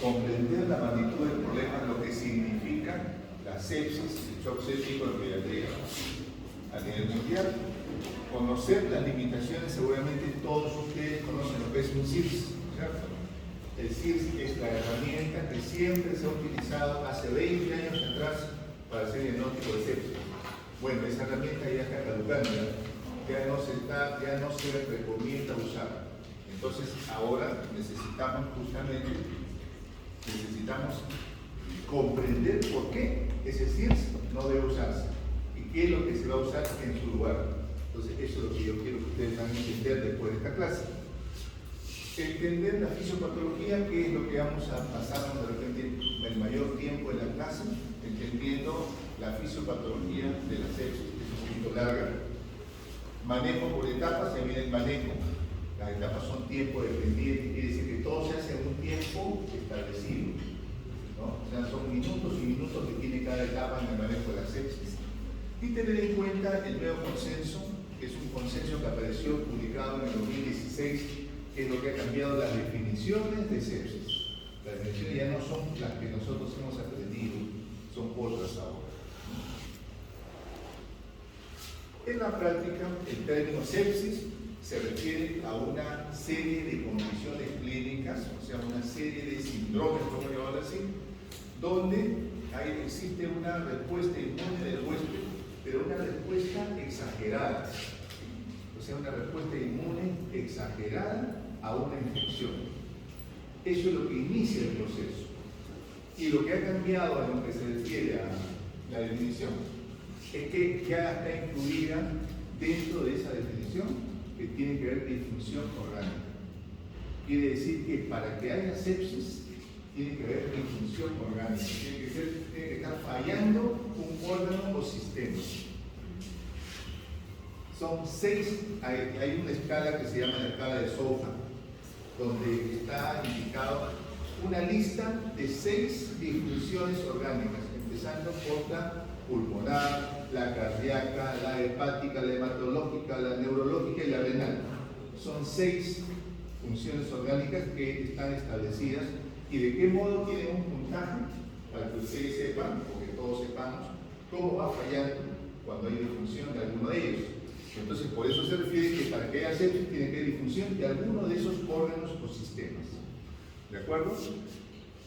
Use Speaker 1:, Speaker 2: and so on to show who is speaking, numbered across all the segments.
Speaker 1: comprender la magnitud del problema, lo que significa la sepsis, el shock séptico en pediatría a nivel mundial, conocer las limitaciones. Seguramente todos ustedes conocen lo que es un CIRS, ¿cierto? El CIRS es la herramienta que siempre se ha utilizado hace 20 años atrás para hacer el diagnóstico de sepsis. Bueno, esa herramienta ya está caducando, ya no se recomienda usar. Entonces ahora necesitamos comprender por qué ese CIRS no debe usarse y qué es lo que se va a usar en su lugar. Entonces eso es lo que yo quiero que ustedes van a entender después de esta clase. Entender la fisiopatología, que es lo que vamos a pasar de repente el mayor tiempo de la clase, entendiendo la fisiopatología de la sepsis, que es un poquito larga. Manejo por etapas, se viene el manejo. Las etapas son tiempo dependiente, quiere decir que todo se hace en un tiempo establecido, ¿no? O sea, son minutos y minutos que tiene cada etapa en el manejo de la sepsis. Y tener en cuenta el nuevo consenso, que es un consenso que apareció publicado en el 2016, que es lo que ha cambiado las definiciones de sepsis. Las definiciones ya no son las que nosotros hemos aprendido, son otras ahora. En la práctica, el término sepsis se refiere a una serie de condiciones clínicas, o sea, una serie de síndromes, como llamarlo así, donde existe una respuesta inmune del huésped, pero una respuesta exagerada. O sea, una respuesta inmune exagerada a una infección. Eso es lo que inicia el proceso. Y lo que ha cambiado en lo que se refiere a la definición es que ya está incluida dentro de esa definición que tiene que ver disfunción orgánica. Quiere decir que para que haya sepsis tiene que haber disfunción orgánica, tiene que estar fallando un órgano o sistema. Son 6, hay una escala que se llama la escala de Sousa, donde está indicado una lista de 6 disfunciones orgánicas, empezando por la pulmonar, la cardíaca, la hepática, la hematológica, la neurológica y la renal. Son 6 funciones orgánicas que están establecidas y de qué modo tienen un puntaje para que ustedes sepan, o que todos sepamos, cómo va fallando cuando hay disfunción de alguno de ellos. Entonces, por eso se refiere que para que haya sepsis tiene que haber disfunción de alguno de esos órganos o sistemas. ¿De acuerdo?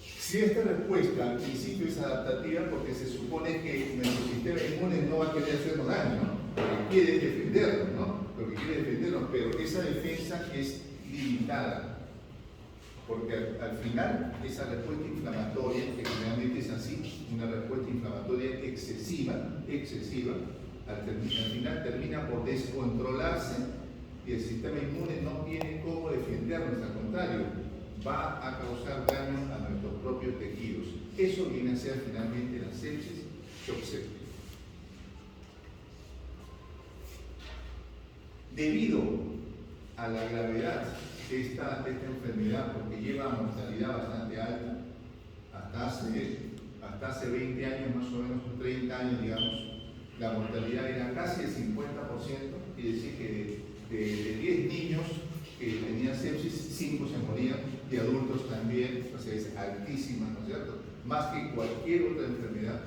Speaker 1: Si esta respuesta al principio es adaptativa, porque se supone que nuestro sistema inmune no va a querer hacernos daño, ¿no? Lo que quiere es defendernos, ¿no? Lo que quiere es defendernos, pero esa defensa es limitada, porque al final esa respuesta inflamatoria, que generalmente es así, una respuesta inflamatoria excesiva, al final termina por descontrolarse y el sistema inmune no tiene cómo defendernos, al contrario, va a causar daño a nuestros propios tejidos. Eso viene a ser finalmente la sepsis shock séptica. Debido a la gravedad de esta enfermedad, porque lleva mortalidad bastante alta, hasta hace 20 años, más o menos 30 años, digamos, la mortalidad era casi el 50%, quiere decir que de 10 niños que tenían sepsis, 5 se morían, y adultos también, o sea, es altísima, ¿no es cierto? Más que cualquier otra enfermedad,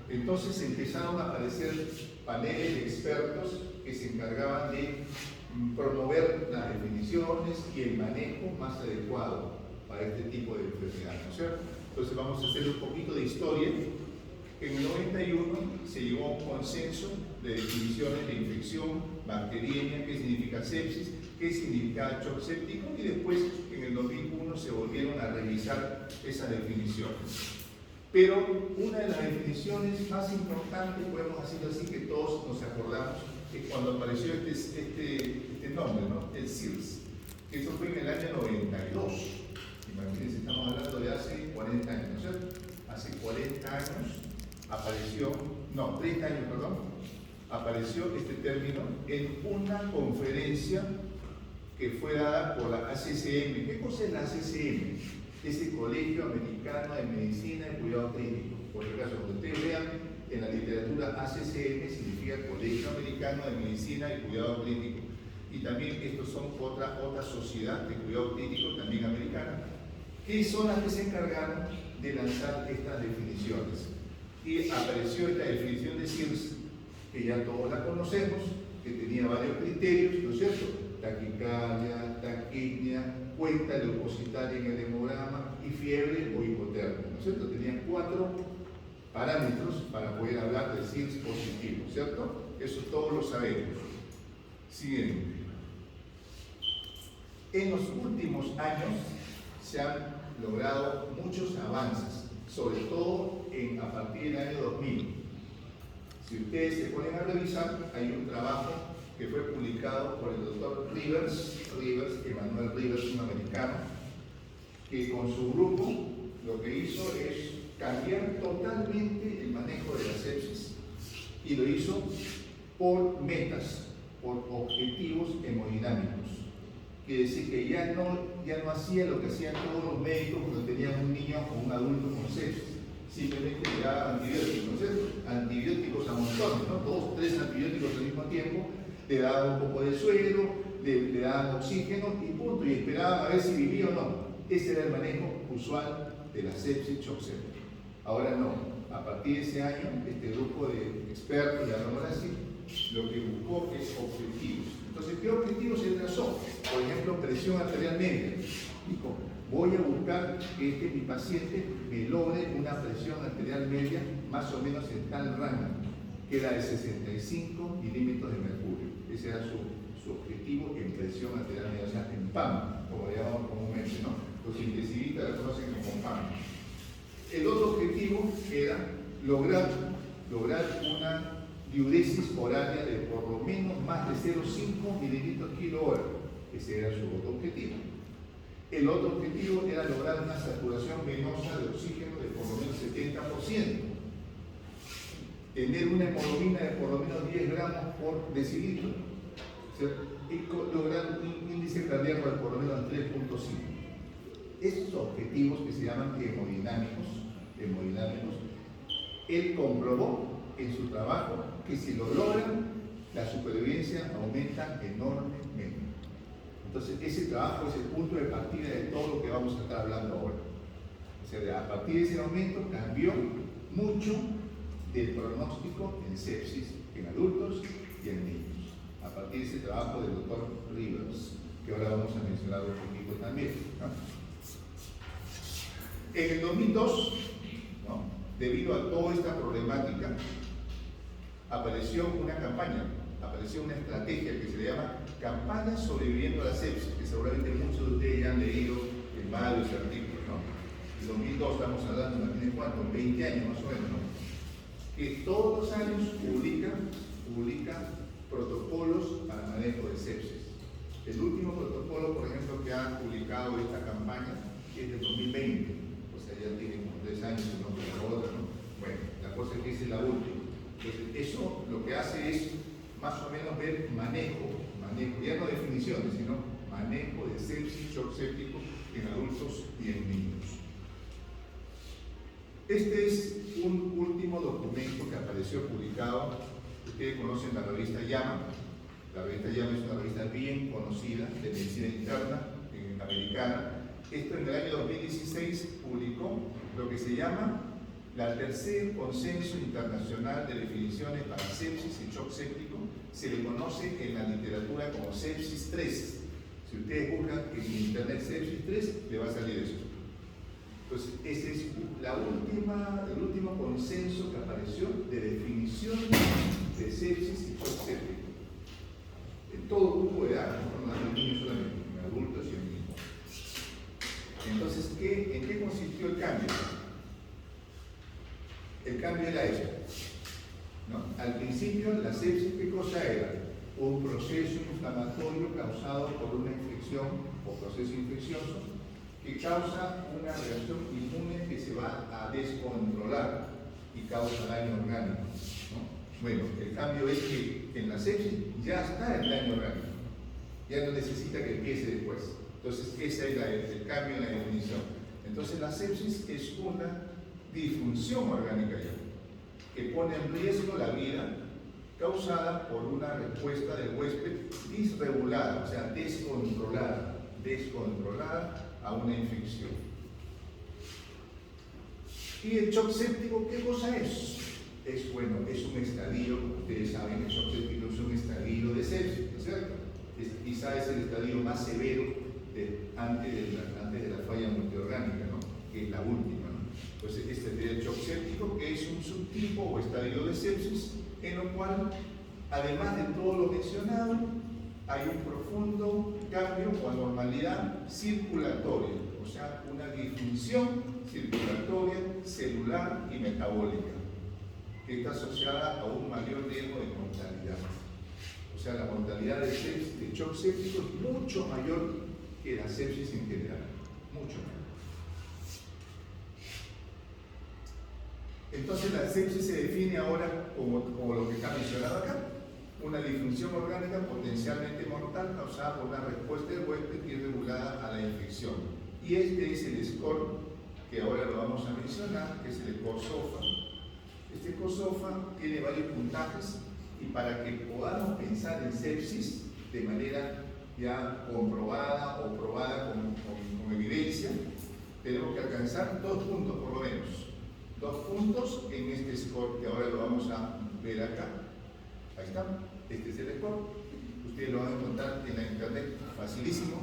Speaker 1: Entonces empezaron a aparecer paneles de expertos que se encargaban de promover las definiciones y el manejo más adecuado para este tipo de enfermedad, ¿no es cierto? Entonces vamos a hacer un poquito de historia. En el 91 se llegó a un consenso de definiciones de infección bacteriana, qué significa sepsis, qué significa shock séptico, y después en el 2001 se volvieron a revisar esas definiciones. Pero una de las definiciones más importantes, podemos decirlo así, que todos nos acordamos, es cuando apareció este nombre, ¿no? El CIRS, que eso fue en el año 92. Imagínense, estamos hablando de hace 40 años, ¿no es cierto? Hace 40 años apareció, no, 30 años, perdón, apareció este término en una conferencia que fue dada por la ACCM. ¿Qué cosa es la ACCM? Es el Colegio Americano de Medicina y Cuidado Clínico. Por si acaso, cuando ustedes vean en la literatura, ACCM significa Colegio Americano de Medicina y Cuidado Clínico. Y también estos son otra sociedad de cuidado clínico, también americana, que son las que se encargaron de lanzar estas definiciones. Y apareció esta definición de SIRS, que ya todos la conocemos, que tenía varios criterios, ¿no es cierto? Taquicardia, taquipnia, cuenta leucocitaria en el hemograma y fiebre o hipotermia, ¿no es cierto? Tenían 4 parámetros para poder hablar de SIRS positivo, ¿cierto? Eso todos lo sabemos. Siguiente. En los últimos años se han logrado muchos avances, sobre todo a partir del año 2000. Si ustedes se ponen a revisar, hay un trabajo que fue publicado por el doctor Emanuel Rivers, un americano, que con su grupo lo que hizo es cambiar totalmente el manejo de la sepsis y lo hizo por metas, por objetivos hemodinámicos. Quiere decir que ya no hacía lo que hacían todos los médicos cuando tenían un niño o un adulto con sepsis. Simplemente le daban antibióticos, ¿no es cierto? Antibióticos a montones, ¿no? 2, 3 antibióticos al mismo tiempo, le daban un poco de suero, le daban oxígeno y punto, y esperaban a ver si vivía o no. Ese era el manejo usual de la sepsis shock séptica. Ahora no, a partir de ese año, este grupo de expertos, llamémoslo así, lo que buscó es objetivos. Entonces, ¿qué objetivos se trazó? Por ejemplo, presión arterial media. Dijo, voy a buscar que mi paciente me logre una presión arterial media más o menos en tal rango, que era de 65 milímetros de mercurio. Ese era su objetivo en presión arterial media, o sea, en PAM, como le llamamos comúnmente, ¿no? Los intensivistas la conocen como PAM. El otro objetivo era lograr una diuresis horaria de por lo menos más de 0,5 mililitros kilo hora. Ese era su otro objetivo. El otro objetivo era lograr una saturación venosa de oxígeno de por lo menos 70%. Tener una hemoglobina de por lo menos 10 gramos por decilitro. ¿Cierto? Y lograr un índice cardíaco de por lo menos 3.5. Estos objetivos que se llaman hemodinámicos, él comprobó en su trabajo que si lo logran, la supervivencia aumenta enormemente. Entonces, ese trabajo es el punto de partida de todo lo que vamos a estar hablando ahora. O sea, a partir de ese momento cambió mucho del pronóstico en sepsis en adultos y en niños. A partir de ese trabajo del doctor Rivers, que ahora vamos a mencionar un poquito también, ¿no? En el 2002, ¿no?, debido a toda esta problemática, apareció una campaña, apareció una estrategia que se le llama Campaña Sobreviviendo a la Sepsis, que seguramente muchos de ustedes ya han leído en varios artículos, ¿no? En 2002 estamos hablando, imaginen cuánto, 20 años más o menos, ¿no? Que todos los años publica protocolos para manejo de sepsis. El último protocolo, por ejemplo, que ha publicado esta campaña es del 2020, o sea, ya tiene como 3 años, no como la otra, ¿no? Bueno, la cosa es que esa es la última. Entonces, eso lo que hace es más o menos ver manejo, ya no definiciones, sino manejo de sepsis, shock séptico en adultos y en niños. Este es un último documento que apareció publicado. Ustedes conocen la revista JAMA. La revista JAMA es una revista bien conocida de medicina interna americana. Esto en el año 2016 publicó lo que se llama el tercer consenso internacional de definiciones para sepsis y shock séptico. Se le conoce en la literatura como sepsis 3. Si ustedes buscan en internet sepsis 3, le va a salir eso. Entonces, ese es el último consenso que apareció de definición de sepsis y shock séptico. En todo grupo de edad, no en niños solamente, en adultos y en niños. Entonces, ¿en qué consistió el cambio? El cambio era eso, ¿no? Al principio, la sepsis, ¿qué cosa era? Un proceso inflamatorio causado por una infección o proceso infeccioso que causa una reacción inmune que se va a descontrolar y causa daño orgánico, ¿no? Bueno, el cambio es que en la sepsis ya está el daño orgánico, ya no necesita que empiece después. Entonces, ese es el cambio en la definición. Entonces, la sepsis es una disfunción orgánica ya, que pone en riesgo la vida causada por una respuesta del huésped disregulada, o sea, descontrolada a una infección. ¿Y el shock séptico qué cosa es? Es un estadio, como ustedes saben, el shock séptico es un estadio de sepsis, ¿no es cierto? Quizá es el estadio más severo antes de la falla multiorgánica, ¿no? Que es la última, ¿no? Entonces, este sería el shock séptico, que es un subtipo o estadio de sepsis, en lo cual, además de todo lo mencionado, hay un profundo cambio o anormalidad circulatoria, o sea, una disfunción circulatoria, celular y metabólica, que está asociada a un mayor riesgo de mortalidad. O sea, la mortalidad de shock séptico es mucho mayor que la sepsis en general, mucho mayor. Entonces la sepsis se define ahora como lo que está mencionado acá, una disfunción orgánica potencialmente mortal causada por una respuesta del huésped irregulada a la infección. Y este es el score que ahora lo vamos a mencionar, que es el score SOFA. Este score SOFA tiene varios puntajes y para que podamos pensar en sepsis de manera ya comprobada o probada con evidencia, tenemos que alcanzar 2 puntos por lo menos. 2 puntos en este score que ahora lo vamos a ver acá. Ahí está, este es el score. Ustedes lo van a encontrar en la internet, facilísimo,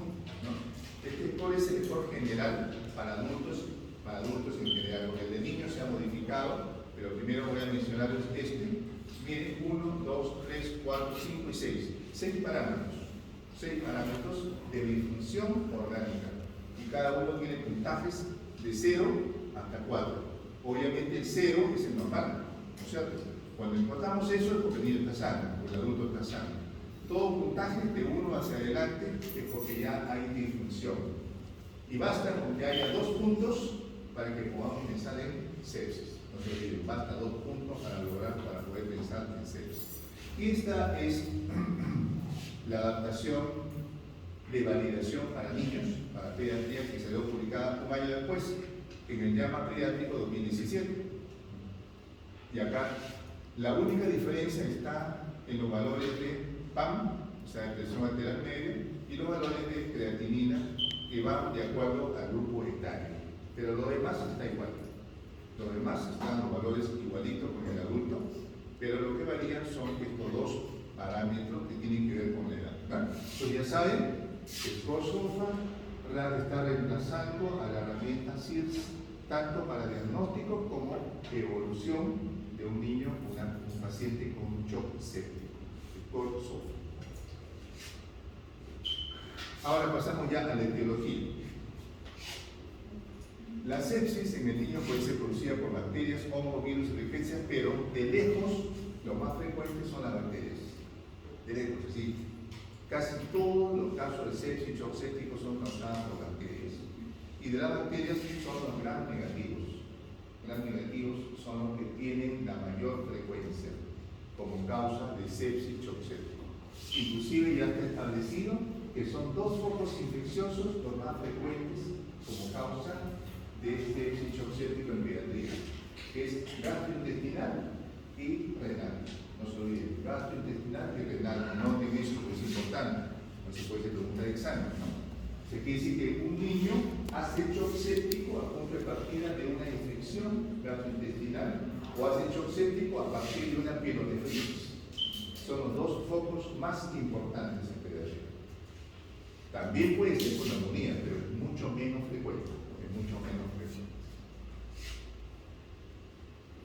Speaker 1: ¿no? Este score es el score general para adultos en general, porque el de niños se ha modificado, pero primero voy a mencionar este. Miren, 1, 2, 3, 4, 5 y 6. 6 parámetros. 6 parámetros de disfunción orgánica. Y cada uno tiene puntajes de 0 hasta 4. Obviamente el 0 es el normal, ¿no es cierto? Cuando encontramos eso es porque el niño está sano, porque el adulto está sano. Todo puntaje de 1 hacia adelante es porque ya hay disfunción. Y basta con que haya 2 puntos para que podamos pensar en sepsis. No se olviden, basta 2 puntos para poder pensar en sepsis. Y esta es la adaptación de validación para niños, para pediatría, que salió publicada un año después en el JAMA Pediátrico 2017. Y acá la única diferencia está en los valores de PAM, o sea, presión arterial media, y los valores de creatinina, que van de acuerdo al grupo etario. Pero lo demás está igual. Los demás están los valores igualitos con el adulto, pero lo que varían son estos 2 parámetros que tienen que ver con la edad. ¿Vale? Entonces ya saben, el score SOFA está reemplazando a la herramienta SIRS tanto para diagnóstico como evolución de un niño, un paciente con un shock séptico. El score SOFA. Ahora pasamos ya a la etiología. La sepsis en el niño puede ser producida por bacterias, hongos, virus y riquezas, pero de lejos lo más frecuente son las bacterias. De lejos, sí. Casi todos los casos de sepsis y shock séptico son causados por bacterias. Y de las bacterias son los gram negativos. Gram negativos son los que tienen la mayor frecuencia como causa de sepsis y shock séptico. Inclusive ya está establecido que son 2 focos infecciosos los más frecuentes como causa de sepsis y shock séptico en pediatría, que es gastrointestinal y renal. No se olviden, gastrointestinal y renal. Noten eso, que es importante. No se puede hacer pregunta de examen, ¿no? Se quiere decir que un niño hace shock séptico a punto de partida de una infección gastrointestinal o hace shock séptico a partir de una pielonefritis. Son los 2 focos más importantes en pediatría. También puede ser con neumonía, pero es mucho menos frecuente.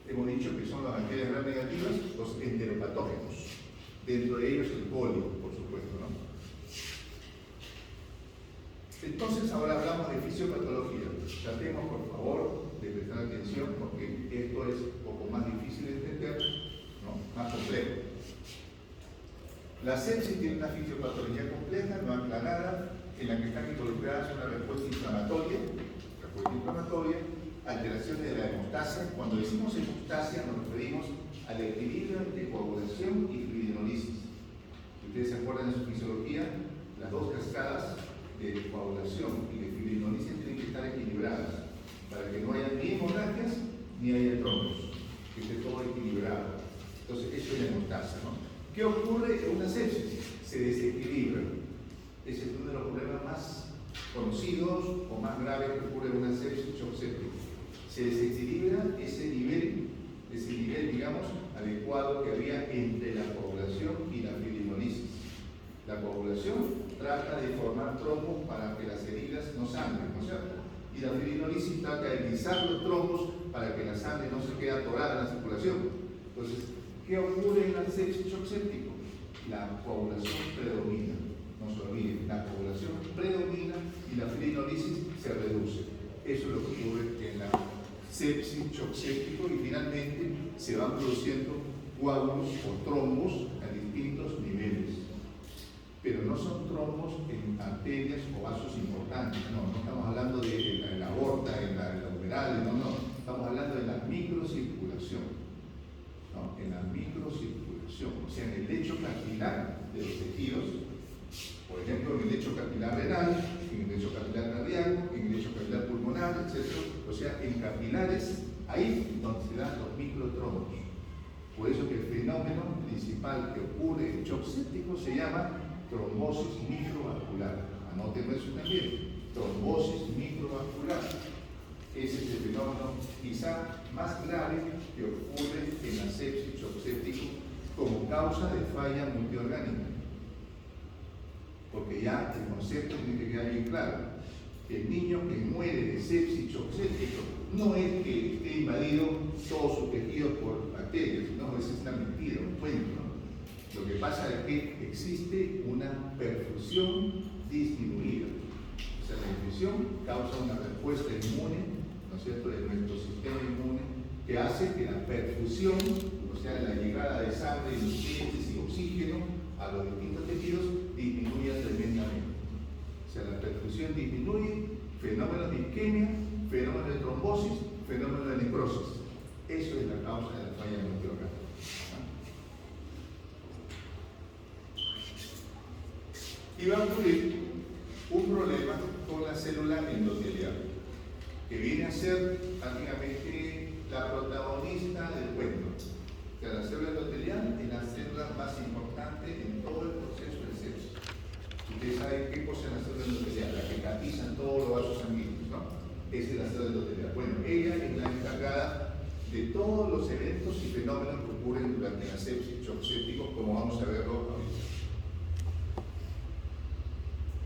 Speaker 1: Hemos dicho que son las bacterias gram negativas, los enteropatógenos. Dentro de ellos el polio, por supuesto, ¿no? Entonces ahora hablamos de fisiopatología. Tratemos, por favor, de prestar atención porque esto es un poco más difícil de entender, ¿no? Más complejo. La sepsis tiene una fisiopatología compleja, no aclarada, en la que están involucradas una respuesta inflamatoria, alteraciones de la hemostasia. Cuando decimos hemostasia nos referimos al equilibrio entre coagulación y fibrinolisis. Si ustedes se acuerdan de su fisiología, las 2 cascadas de coagulación y de fibrinolisis tienen que estar equilibradas para que no haya ni hemorragias ni haya trombos, que esté todo equilibrado. Entonces, eso es la hemostasia, ¿no? ¿Qué ocurre en una sepsis? Se desequilibra. Ese es uno de los problemas más conocidos o más graves que ocurre en una sepsis shock séptico. se desequilibra ese nivel, digamos, adecuado que había entre la coagulación y la fibrinolisis. La coagulación trata de formar trombos para que las heridas no sangren, ¿no es cierto? Y la fibrinolisis trata de deslizar los trombos para que la sangre no se quede atorada en la circulación. Entonces, ¿qué ocurre en la sepsis shock séptico? La coagulación predomina. No se olviden, la coagulación predomina y la fibrinolisis se reduce. Eso es lo que ocurre en la sepsis shock séptico y finalmente se van produciendo coágulos o trombos a distintos niveles. Pero no son trombos en arterias o vasos importantes, no estamos hablando de la aorta, en la umeral, no, estamos hablando de la microcirculación, ¿no? En la microcirculación, o sea, en el lecho capilar de los tejidos, por ejemplo, en el lecho capilar renal, en el lecho capilar cardíaco, en el lecho capilar pulmonar, etc. O sea, en capilares, ahí donde se dan los microtrombos. Por eso que el fenómeno principal que ocurre en shock séptico se llama trombosis microvascular. Anoten eso también, trombosis microvascular. Ese es el fenómeno quizá más grave que ocurre en la sepsis shock séptico como causa de falla multiorgánica. Porque ya el concepto tiene que quedar bien claro. El niño que muere de sepsis shock séptico no es que esté invadido todos sus tejidos por bacterias, no, esa es una mentira, un cuento, ¿no? Lo que pasa es que existe una perfusión disminuida. O sea, la infección causa una respuesta inmune, ¿no es cierto?, de nuestro sistema inmune, que hace que la perfusión, o sea, la llegada de sangre, nutrientes y oxígeno a los distintos tejidos disminuya tremendamente. O sea, la perfusión disminuye, fenómenos de isquemia, fenómenos de trombosis, fenómenos de necrosis. Eso es la causa de la falla multiorgánica. Y va a ocurrir un problema con la célula endotelial, que viene a ser prácticamente la protagonista del cuento. O sea, la célula endotelial es la célula más importante en todo el proceso de sepsis. Ustedes saben qué cosa es la célula endotelial, la que catizan todos los vasos sanguíneos, ¿no? Esa es la célula endotelial. Bueno, ella es la encargada de todos los eventos y fenómenos que ocurren durante la sepsis shock séptico, como vamos a verlo ahorita.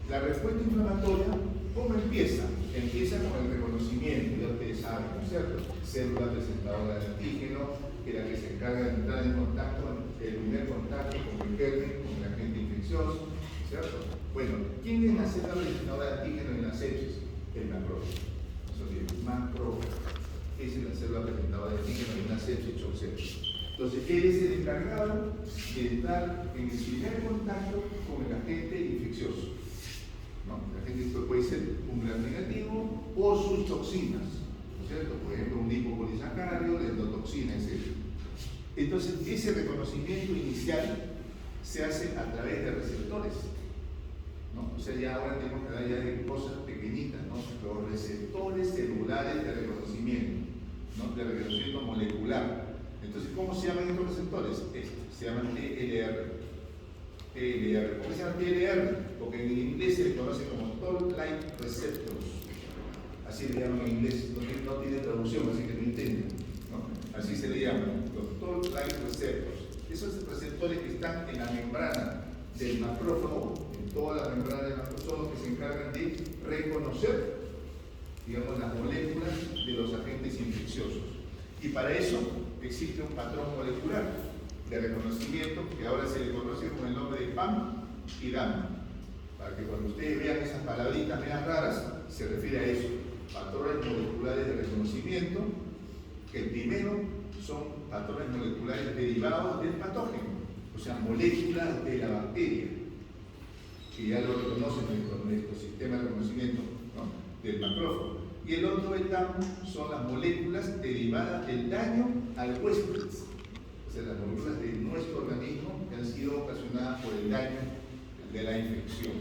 Speaker 1: La respuesta inflamatoria, ¿cómo empieza? Empieza con el reconocimiento, ya ustedes saben, ¿no es cierto? Célula presentadora de antígeno, que es la que se encarga de entrar en contacto, el primer contacto con el germen, con el agente infeccioso, ¿cierto? Bueno, ¿quién es la célula presentadora de antígeno en la sepsis? El macrófago. Eso sí, el macrófago. Esa es la célula presentadora de antígeno en la sepsis shock séptico. Entonces, él es el encargado de entrar en el primer contacto con el agente infeccioso. ¿No? El agente puede ser un gram negativo o sus toxinas, ¿no es cierto? Por ejemplo, un lipopolisacárido, la endotoxina, etc. Entonces, ese reconocimiento inicial se hace a través de receptores, ¿no? O sea, ya ahora tenemos que hablar ya de cosas pequeñitas, ¿no? Los receptores celulares de reconocimiento, ¿no? De reconocimiento molecular. Entonces, ¿cómo se llaman estos receptores? Se llaman TLR. TLR. ¿Por qué se llama TLR? Porque en inglés se le conoce como Toll-like receptors. Así le llaman en inglés, no tiene traducción, así que no intenten, ¿no? Así se le llaman, los Toll-like receptors. Esos receptores que están en la membrana del macrófago, en toda la membrana del macrófago, son los que se encargan de reconocer, digamos, las moléculas de los agentes infecciosos. Y para eso existe un patrón molecular de reconocimiento que ahora se le conoce con el nombre de PAM y DAM. Para que cuando ustedes vean esas palabritas medio raras, se refiere a eso, patrones moleculares de reconocimiento, que el primero son patrones moleculares derivados del patógeno, o sea, moléculas de la bacteria, que ya lo reconocen con nuestro sistema de reconocimiento, ¿no?, del macrófago. Y el otro, el DAM, son las moléculas derivadas del daño al huésped. O sea, las moléculas de nuestro organismo que han sido ocasionadas por el daño de la infección.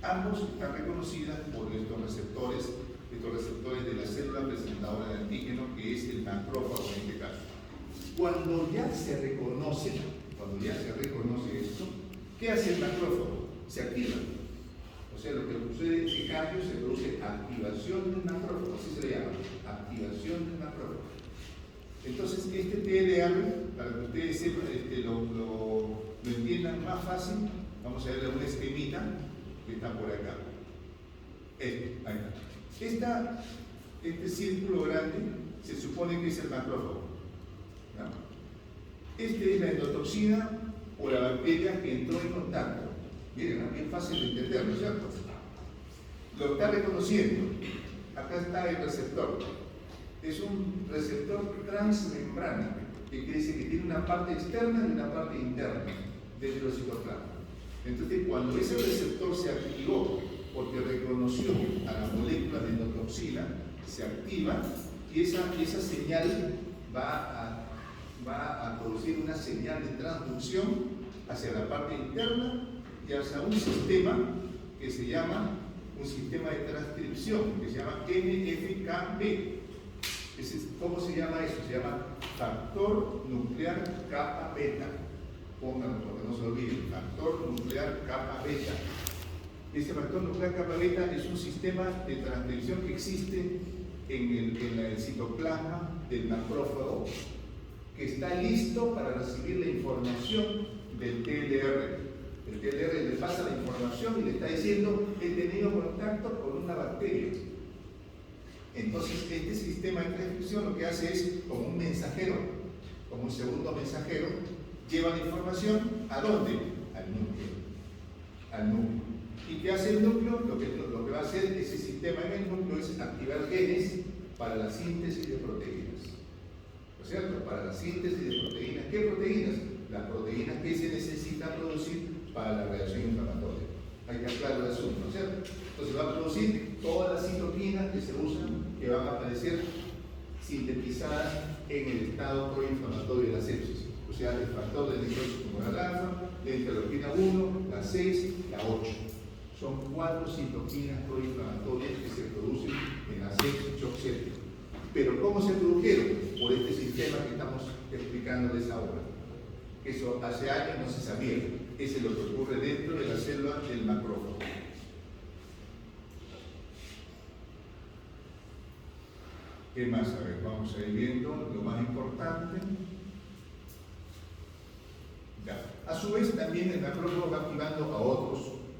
Speaker 1: Ambos están reconocidas por estos receptores de la célula presentadora de antígeno, que es el macrófago en este caso. Cuando ya se reconoce esto, ¿qué hace el macrófago? Se activa. O sea, lo que sucede es que cambio se produce activación del macrófago, así se le llama, activación del macrófago. Entonces, este TLR, para que ustedes sepan, lo entiendan más fácil, vamos a verle una esquemita que está por acá. Ahí está. Este círculo grande se supone que es el macrófago, ¿no? Este es la endotoxina o la bacteria que entró en contacto. Miren, ¿no? Bien fácil de entenderlo, ¿cierto? Lo está reconociendo. Acá está el receptor. Es un receptor transmembrana, que quiere decir que tiene una parte externa y una parte interna dentro del citoplasma. Entonces, cuando ese receptor se activó porque reconoció a la molécula de endotoxina, se activa y esa señal va a producir una señal de transducción hacia la parte interna y hacia un sistema que se llama un sistema de transcripción, que se llama NFKB. ¿Cómo se llama eso? Se llama factor nuclear kappa beta. Pónganlo porque no se olviden, factor nuclear kappa beta. Ese factor nuclear kappa beta es un sistema de transcripción que existe en el citoplasma del macrófago, que está listo para recibir la información del TLR. El TLR le pasa la información y le está diciendo: he tenido contacto con una bacteria. Entonces, este sistema de transcripción lo que hace es, como un mensajero, como un segundo mensajero, lleva la información ¿a dónde? Al núcleo. ¿Y qué hace el núcleo? Lo que va a hacer ese sistema en el núcleo es activar genes para la síntesis de proteínas. ¿No es cierto? Para la síntesis de proteínas. ¿Qué proteínas? Las proteínas que se necesitan producir para la reacción inflamatoria. Hay que aclarar el asunto, ¿no es cierto? Entonces va a producir todas las citoquinas que se usan, que van a aparecer sintetizadas en el estado proinflamatorio de la sepsis. O sea, el factor de necrosis tumoral alfa, la interleuquina 1, la 6, la 8. Son 4 citoquinas proinflamatorias que se producen en la sepsis shock séptico. Pero ¿cómo se produjeron? Por este sistema que estamos explicándoles ahora. Eso hace años no se sabía. Eso es lo que ocurre dentro de la célula del macrófago. ¿Qué más? A ver, vamos a ir viendo lo más importante. Ya. A su vez, también el macrófago va activando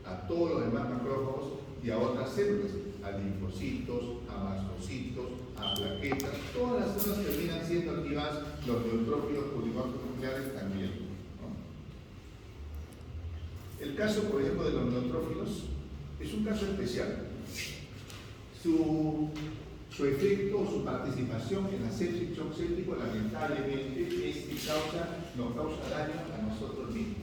Speaker 1: a todos los demás macrófagos y a otras células, a linfocitos, a mastocitos, a plaquetas. Todas las células terminan siendo activadas, los neutrófilos nucleares también, ¿no? El caso, por ejemplo, de los neutrófilos es un caso especial. Su efecto o su participación en la sepsis shock séptico lamentablemente nos causa daño a nosotros mismos.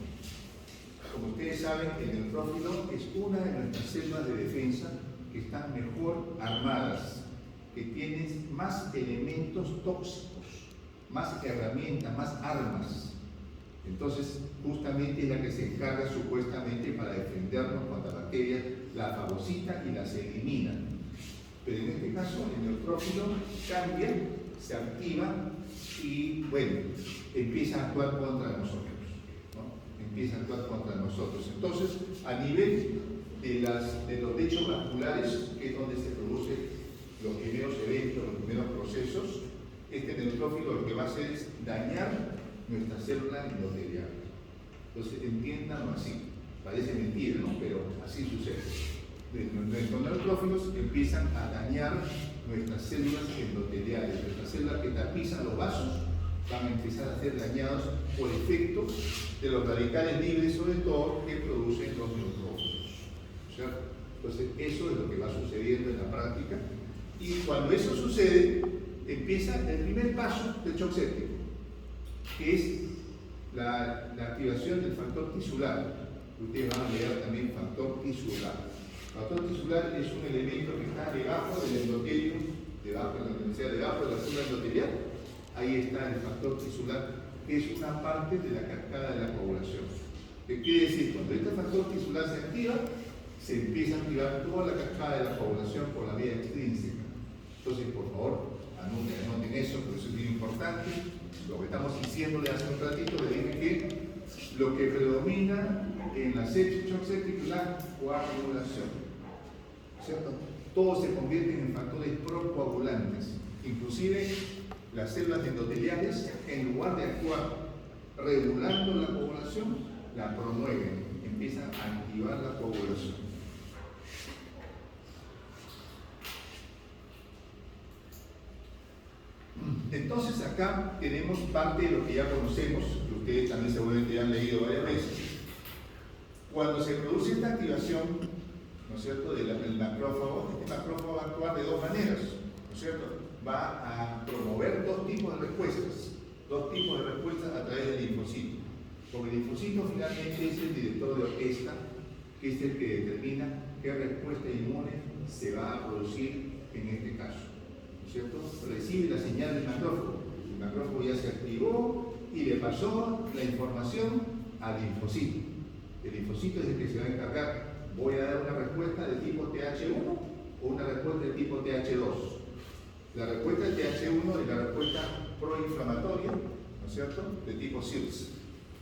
Speaker 1: Como ustedes saben, el neutrófilo es una de nuestras células de defensa que están mejor armadas, que tienen más elementos tóxicos, más herramientas, más armas. Entonces, justamente es la que se encarga supuestamente para defendernos contra bacterias, la fagocita y las elimina. Pero en este caso, el neutrófilo cambia, se activa y, bueno, empieza a actuar contra nosotros, ¿no? Empieza a actuar contra nosotros. Entonces, a nivel de los lechos vasculares, que es donde se producen los primeros eventos, los primeros procesos, este neutrófilo lo que va a hacer es dañar nuestra célula endotelial. Entonces, entiéndanlo así. Parece mentira, ¿no? Pero así sucede. Nuestros neutrófilos empiezan a dañar nuestras células endoteliales, nuestras células que tapizan los vasos van a empezar a ser dañados por efecto de los radicales libres, sobre todo, que producen los neutrófilos, ¿cierto? Entonces, eso es lo que va sucediendo en la práctica, y cuando eso sucede, empieza el primer paso del shock séptico, que es la activación del factor tisular. Ustedes van a leer también factor tisular. El factor tisular es un elemento que está debajo del endotelio, debajo de la célula endotelial. Ahí está el factor tisular, que es una parte de la cascada de la coagulación. ¿Qué quiere decir? Cuando este factor tisular se activa, se empieza a activar toda la cascada de la coagulación por la vía extrínseca. Entonces, por favor, anoten eso, porque eso es bien importante. Lo que estamos diciéndole hace un ratito, le dije que lo que predomina en la sepsis shock séptica es la coagulación, ¿cierto? Todos se convierten en factores procoagulantes, inclusive las células endoteliales, en lugar de actuar regulando la coagulación, la promueven, empiezan a activar la coagulación. Entonces acá tenemos parte de lo que ya conocemos, que ustedes también seguramente ya han leído varias veces. Cuando se produce esta activación, ¿no es cierto?, del macrófago, este macrófago va a actuar de dos maneras, ¿no es cierto? Va a promover dos tipos de respuestas a través del linfocito. Porque el linfocito finalmente es el director de orquesta, que es el que determina qué respuesta inmune se va a producir en este caso, ¿no es cierto? Recibe la señal del macrófago, el macrófago ya se activó y le pasó la información al linfocito. El linfocito es el que se va a encargar, voy a dar una respuesta de tipo TH1 o una respuesta de tipo TH2. La respuesta de TH1 es la respuesta proinflamatoria, ¿no es cierto?, de tipo SIRS,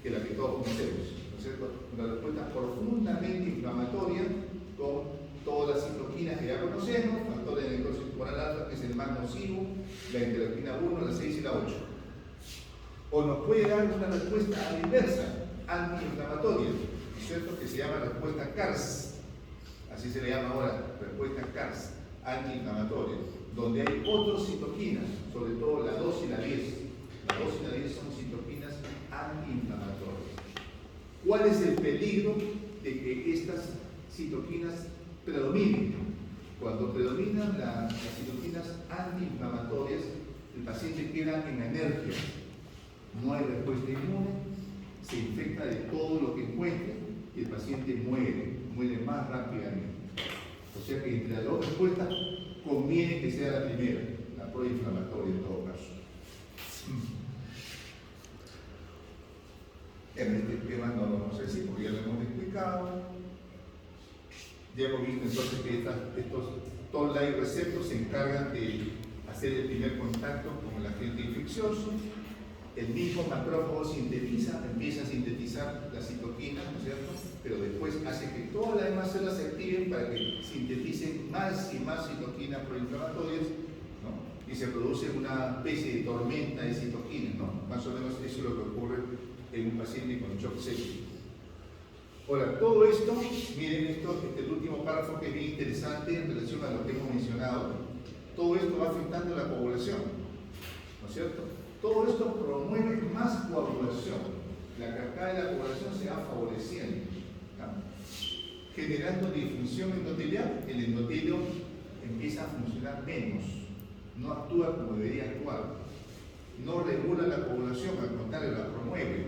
Speaker 1: que es la que todos conocemos, ¿no es cierto? Una respuesta profundamente inflamatoria con todas las citoquinas que ya conocemos, factores de necrosis tumoral alfa, que es el más nocivo, la interleuquina 1, la 6 y la 8. O nos puede dar una respuesta a la inversa, antiinflamatoria, ¿no es cierto?, que se llama respuesta CARS, así se le llama ahora, respuesta CARS, antiinflamatoria, donde hay otras citoquinas, sobre todo la 2 y la 10. La 2 y la 10 son citoquinas antiinflamatorias. ¿Cuál es el peligro de que estas citoquinas predominen? Cuando predominan las citoquinas antiinflamatorias, el paciente queda en anergia, no hay respuesta inmune, se infecta de todo lo que encuentre y el paciente muere más rápidamente. O sea que entre las dos respuestas conviene que sea la primera, la proinflamatoria en todo caso. En este tema no lo vamos a decir porque ya lo hemos explicado. Ya hemos visto entonces que estos toll-like receptors se encargan de hacer el primer contacto con el agente infeccioso. El mismo macrófago empieza a sintetizar las citoquinas, ¿no es cierto?, pero después hace que todas las demás células se activen para que sinteticen más y más citoquinas proinflamatorias, ¿no?, y se produce una especie de tormenta de citoquinas, ¿no? Más o menos eso es lo que ocurre en un paciente con shock séptico. Ahora, todo esto, miren esto, el último párrafo que es bien interesante en relación a lo que hemos mencionado. Todo esto va afectando la coagulación, ¿no es cierto? Todo esto promueve más coagulación. La cascada de la coagulación se va favoreciendo, ¿no?, generando disfunción endotelial. El endotelio empieza a funcionar menos, no actúa como debería actuar, no regula la coagulación, al contrario, la promueve.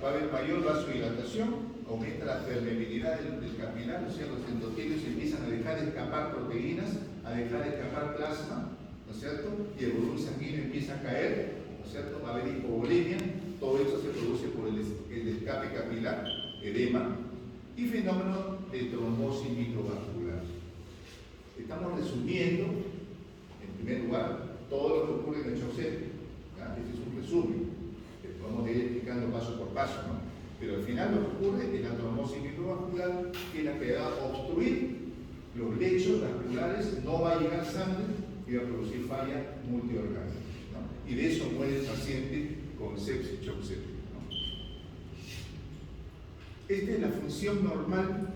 Speaker 1: Va a haber mayor vasodilatación, aumenta la permeabilidad del capilar, o sea, los endotelios empiezan a dejar de escapar proteínas, a dejar de escapar plasma, ¿no es cierto?, y el volumen sanguíneo empieza a caer, ¿no es cierto?, va a haber hipovolemia, todo eso se produce por el escape capilar, edema, y fenómeno de trombosis microvascular. Estamos resumiendo, en primer lugar, todo lo que ocurre en el shock séptico. Este es un resumen, podemos ir explicando paso por paso, ¿no? Pero al final lo que ocurre es la trombosis microvascular, que es la que va a obstruir los lechos vasculares, no va a llegar sangre y va a producir falla multiorgánica, ¿no? Y de eso muere el paciente con sepsis shock séptico, ¿no? Esta es la función normal,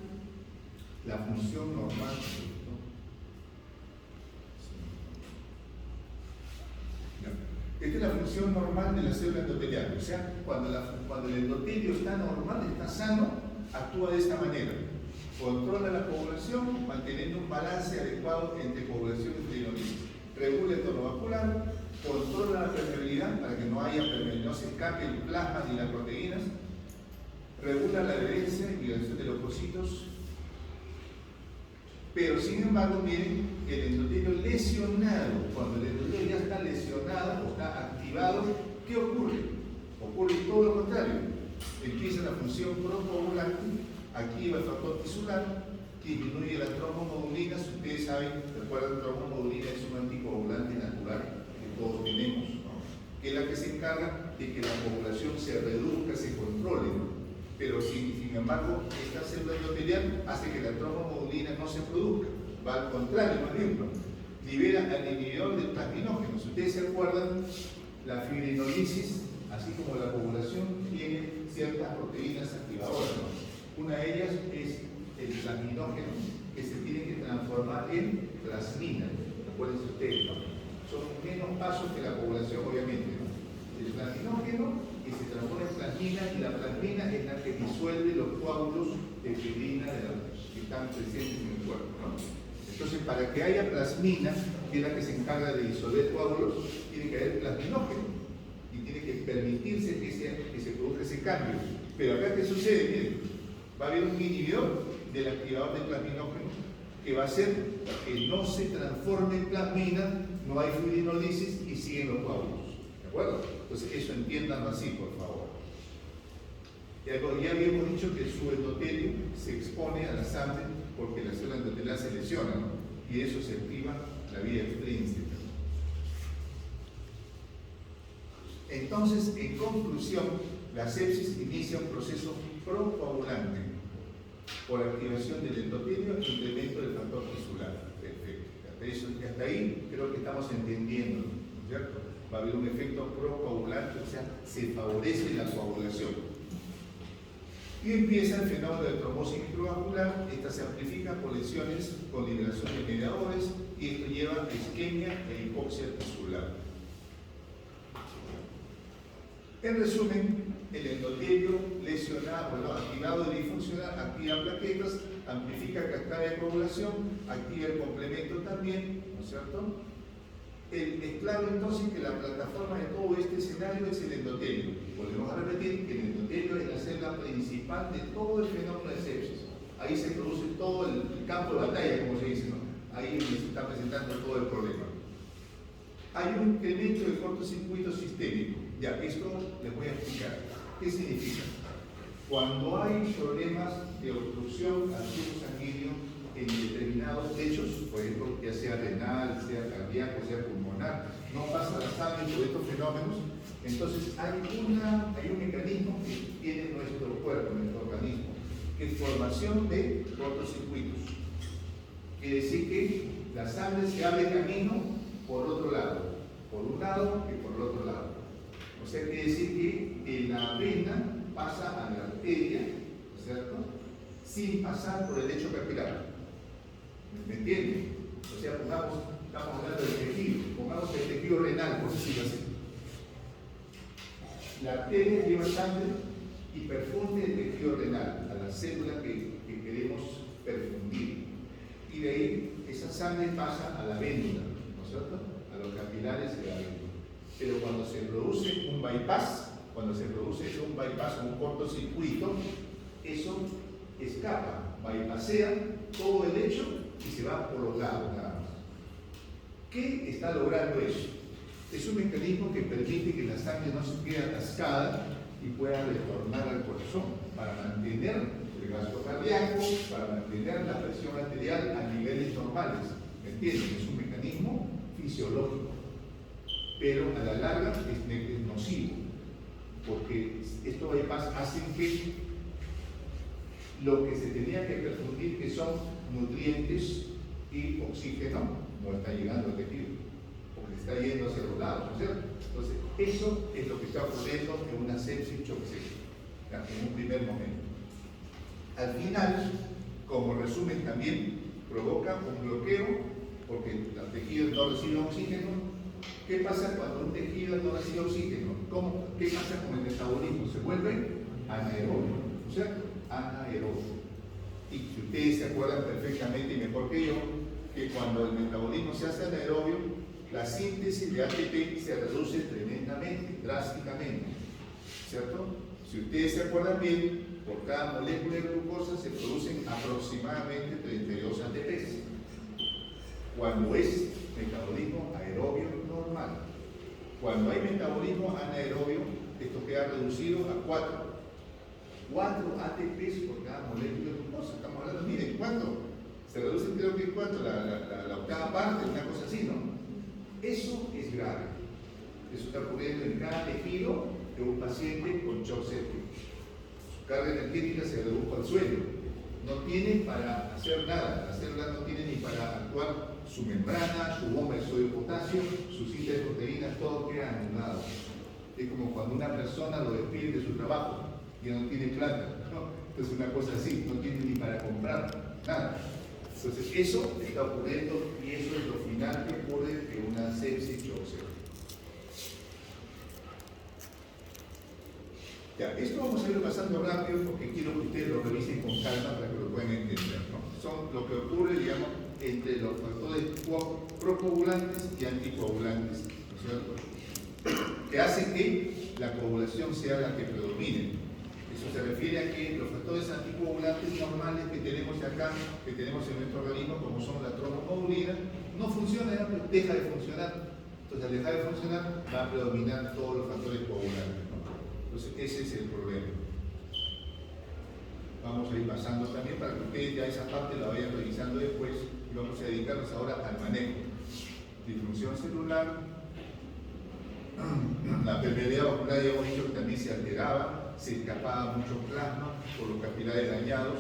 Speaker 1: Esta es la función normal de la célula endotelial. O sea, cuando el endotelio está normal, está sano, actúa de esta manera. Controla la coagulación, manteniendo un balance adecuado entre coagulación y trinosis. Regula el tono vascular, controla la permeabilidad para que no haya permeabilidad, no se escape el plasma ni las proteínas. Regula la adherencia y migración de los leucocitos. Pero sin embargo, miren, el endotelio lesionado, cuando el endotelio ya está lesionado o está activado, ¿qué ocurre? Ocurre todo lo contrario. Empieza la función procoagulante, activa el factor tisular, disminuye la trombomodulina. Si ustedes saben, recuerdan, trombomodulina es un anticoagulante natural que todos tenemos, ¿no?, que es la que se encarga de que la coagulación se reduzca, se controle, ¿no? Pero sin embargo, esta célula endotelial hace que la trombomodulina no se produzca, va al contrario, más bien, ¿no? libera al inhibidor de plasminógenos. Si ustedes se acuerdan, la fibrinolisis, así como la coagulación, tiene ciertas proteínas activadoras, ¿no? Una de ellas es el plasminógeno, que se tiene que transformar en plasmina. Acuérdense ustedes, ¿no? Son menos pasos que la coagulación, obviamente, ¿no? El plasminógeno que se transforma en plasmina, y la plasmina es la que disuelve los coágulos de fibrina que están presentes en el cuerpo, ¿no? Entonces, para que haya plasmina, que es la que se encarga de disolver coágulos, tiene que haber plasminógeno y tiene que permitirse que se produzca ese cambio. Pero acá, ¿qué sucede? Miren, va a haber un inhibidor del activador de plasminógeno que va a hacer que no se transforme en plasmina, no hay fibrinolisis y siguen los coágulos. ¿De acuerdo? Entonces, eso entiéndanlo así, por favor. Ya habíamos dicho que su endotelio se expone a la sangre porque la célula endotelial se lesiona, ¿no? Y eso se activa la vía extrínseca. Entonces, en conclusión, la sepsis inicia un proceso procoagulante por activación del endotelio e incremento del factor tisular. Perfecto. Hasta ahí creo que estamos entendiendo, ¿no es cierto? Va a haber un efecto procoagulante, o sea, se favorece la coagulación. Y empieza el fenómeno de trombosis microvascular. Esta se amplifica por lesiones con liberación de mediadores, y esto lleva a isquemia e hipoxia tisular. En resumen, el endotelio lesionado, activado y disfuncional, activa plaquetas, amplifica cascada de coagulación, activa el complemento también, ¿no es cierto? Es claro entonces que la plataforma de todo este escenario es el endotelio. Volvemos a repetir que el endotelio es la célula principal de todo el fenómeno de sepsis. Ahí se produce todo el campo de batalla, como se dice, ¿no? Ahí se está presentando todo el problema. Hay un incremento de cortocircuito sistémico. Ya, esto les voy a explicar. ¿Qué significa? Cuando hay problemas de obstrucción al flujo sanguíneo en determinados hechos, por ejemplo, ya sea renal, sea cardíaco, sea pulmonar, no pasa la sangre por estos fenómenos, entonces hay un mecanismo que tiene nuestro cuerpo, nuestro organismo, que es formación de cortocircuitos. Quiere decir que la sangre se abre camino por otro lado, por un lado y por el otro lado. O sea, quiere decir que la vena pasa a la arteria, ¿cierto?, sin pasar por el lecho capilar. ¿Me entienden? O sea, estamos hablando del tejido, pongamos el tejido renal, por decirlo así. La arteria lleva sangre y perfunde el tejido renal, a la célula que queremos perfundir. Y de ahí esa sangre pasa a la vénula, ¿no es cierto?, a los capilares de la vénula. Pero cuando se produce un bypass, o un cortocircuito, eso escapa, bypassea todo el lecho y se va por los lados nada más. ¿Qué está logrando eso? Es un mecanismo que permite que la sangre no se quede atascada y pueda retornar al corazón para mantener el gasto cardíaco, para mantener la presión arterial a niveles normales. ¿Me entienden? Es un mecanismo fisiológico, pero a la larga es nocivo, porque estos bypass hacen que lo que se tenía que perfundir, que son nutrientes y oxígeno, no está llegando al tejido, porque está yendo hacia los lados, ¿no es cierto? Entonces, eso es lo que está ocurriendo en una sepsis choxética, en un primer momento. Al final, como resumen también, provoca un bloqueo, porque el tejido no recibe oxígeno. ¿Qué pasa cuando un tejido no recibe oxígeno? ¿Qué pasa con el metabolismo? Se vuelve anaerobio, ¿no es cierto? Anaerobio. Y si ustedes se acuerdan perfectamente, y mejor que yo, que cuando el metabolismo se hace anaerobio, la síntesis de ATP se reduce tremendamente, drásticamente, ¿cierto? Si ustedes se acuerdan bien, por cada molécula de glucosa se producen aproximadamente 32 ATPs. Cuando es metabolismo aerobio normal. Cuando hay metabolismo anaerobio, esto queda reducido a 4 ATPs por cada molécula de glucosa. Estamos hablando, miren, ¿cuánto? Se reduce, creo que ¿cuánto? La octava parte, una cosa así, ¿no? Eso es grave. Eso está ocurriendo en cada tejido de un paciente con shock séptico. Su carga energética se redujo al suelo. No tiene para hacer nada. La célula no tiene ni para actuar su membrana, su bomba de sodio y potasio, su cinta de proteínas, todo queda anulado. Es como cuando una persona lo despide de su trabajo y no tiene plata, ¿no? Entonces una cosa así, no tiene ni para comprar nada. Entonces eso está ocurriendo y eso es lo final que ocurre de una sepsis choxera. Ya, esto vamos a ir pasando rápido porque quiero que ustedes lo revisen con calma para que lo puedan entender, ¿no? Son lo que ocurre, digamos, entre los factores procoagulantes y anticoagulantes, ¿no es cierto?, que hacen que la coagulación sea la que predomine. Eso se refiere a que los factores anticoagulantes normales que tenemos acá, que tenemos en nuestro organismo, como son la trombomodulina, no funcionan, deja de funcionar. Entonces, al dejar de funcionar, va a predominar todos los factores coagulantes, ¿no? Entonces, ese es el problema. Vamos a ir pasando también para que ustedes ya esa parte la vayan revisando después y vamos a dedicarnos ahora al manejo. Disfunción celular, la permeabilidad vascular ya hemos dicho que también se alteraba, se escapaba mucho plasma por los capilares dañados.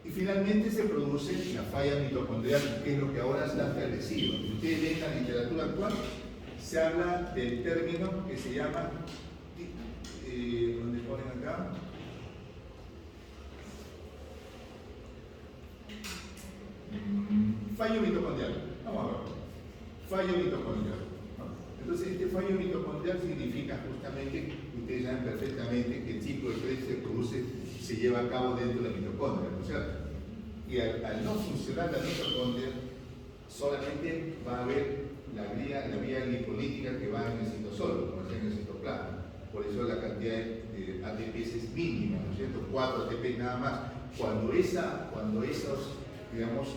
Speaker 1: Y finalmente se produce la falla mitocondrial, que es lo que ahora está establecido. Ustedes ven la literatura actual, se habla del término que se llama, ¿dónde ponen acá? Fallo mitocondrial. Vamos a ver. Fallo mitocondrial. Entonces, este fallo mitocondrial significa justamente, ustedes saben perfectamente que el ciclo de Krebs se lleva a cabo dentro de la mitocondria, ¿no es cierto? Y al no funcionar la mitocondria, solamente va a haber la vía glipolítica que va en el citosol, no en el citoplasma. Por eso la cantidad de ATPs es mínima, ¿no es cierto? 4 ATPs nada más. Cuando esos, digamos,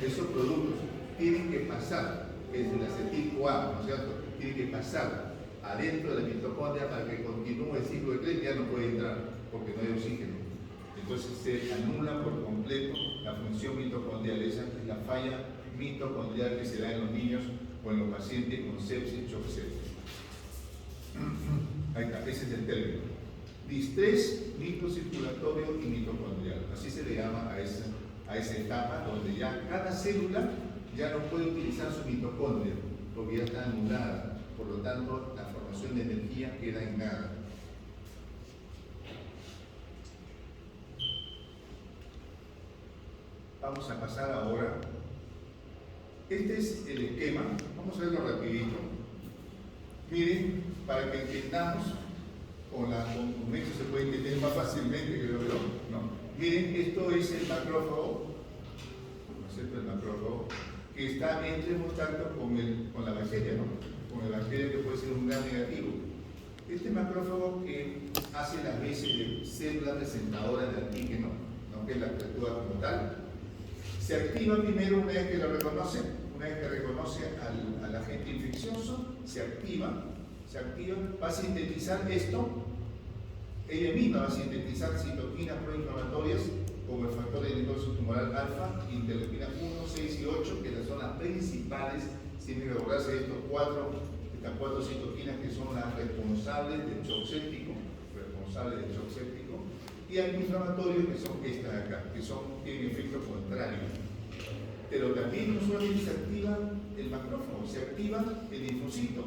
Speaker 1: esos productos tienen que pasar, es el acetil-CoA, ¿no es cierto?, tienen que pasar adentro de la mitocondria para que continúe el ciclo de Krebs, ya no puede entrar porque no hay oxígeno. Entonces se anula por completo la función mitocondrial. Esa es la falla mitocondrial que se da en los niños o en los pacientes con sepsis choxética. Ahí está, ese es el término. Distrés microcirculatorio y mitocondrial. Así se le llama a esa etapa donde ya cada célula ya no puede utilizar su mitocondria porque ya está anulada. Por lo tanto, la formación de energía queda en nada. Vamos a pasar ahora. Este es el esquema. Vamos a verlo rapidito. Miren, para que entendamos, con eso se puede entender más fácilmente que lo veo. No. Miren, esto es el macrófago, ¿no es cierto? El macrófago que está en contacto con la bacteria, ¿no? Con la bacteria que puede ser un gran negativo. Este macrófago que hace las veces de célula presentadora de antígeno, ¿no?, que la actúa como tal, se activa primero una vez que lo reconoce, una vez que reconoce al agente infeccioso, se activa, va a sintetizar esto, ella misma va a sintetizar citoquinas proinflamatorias como el factor de necrosis tumoral alfa, interleuquinas 1, 6 y 8, que son las principales. Tienen que acordarse de estas cuatro citoquinas que son las responsables del shock séptico, y antiinflamatorios que son estas de acá, que tienen efecto contrario. Pero también no solamente se activa el macrófago, se activa el linfocito,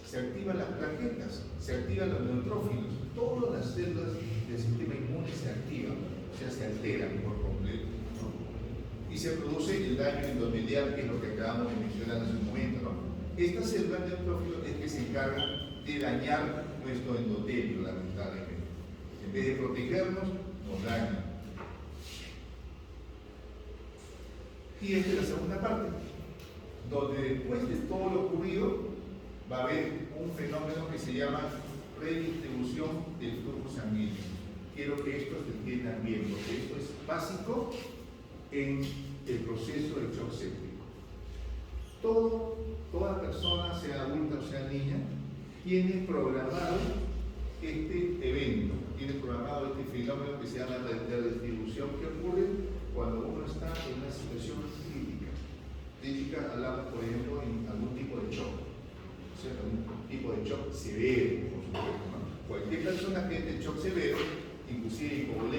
Speaker 1: se activan las plaquetas, se activan los neutrófilos, todas las células del sistema inmune se activan, o sea, se alteran por completo, ¿no? Y se produce el daño endotelial, que es lo que acabamos de mencionar hace un momento, ¿no? Estas células neutrófilos es que se encargan de dañar nuestro endotelio, lamentablemente. En vez de protegernos, nos dañan. Y esta es la segunda parte, donde después de todo lo ocurrido va a haber un fenómeno que se llama redistribución del flujo sanguíneo. Quiero que esto se entiendan bien, porque esto es básico en el proceso del shock séptico. Toda persona, sea adulta o sea niña, tiene programado este evento, tiene programado este fenómeno que se llama de redistribución, que ocurre cuando uno está en una situación crítica. Crítica, hablamos, por ejemplo, en algún tipo de shock, o sea, algún tipo de shock severo, por supuesto, ¿no? Cualquier persona que esté en shock severo, inclusive hipovolemia,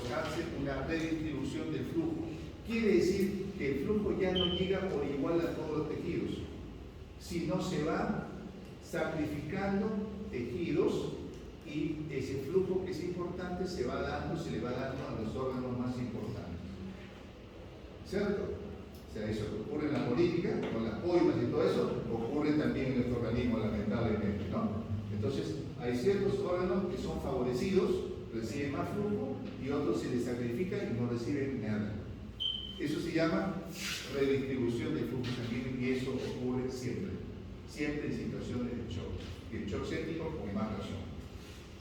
Speaker 1: provocarse una redistribución del flujo. Quiere decir que el flujo ya no llega por igual a todos los tejidos, sino se va sacrificando tejidos y ese flujo que es importante se le va dando a los órganos más importantes. ¿Cierto? O sea, eso que ocurre en la política, con las coimas y todo eso, ocurre también en nuestro organismo, lamentablemente, ¿no? Entonces, hay ciertos órganos que son favorecidos, reciben más flujo, y otros se les sacrifica y no reciben nada. Eso se llama redistribución del flujo sanguíneo y eso ocurre siempre en situaciones de shock. Y el shock séptico con más razón.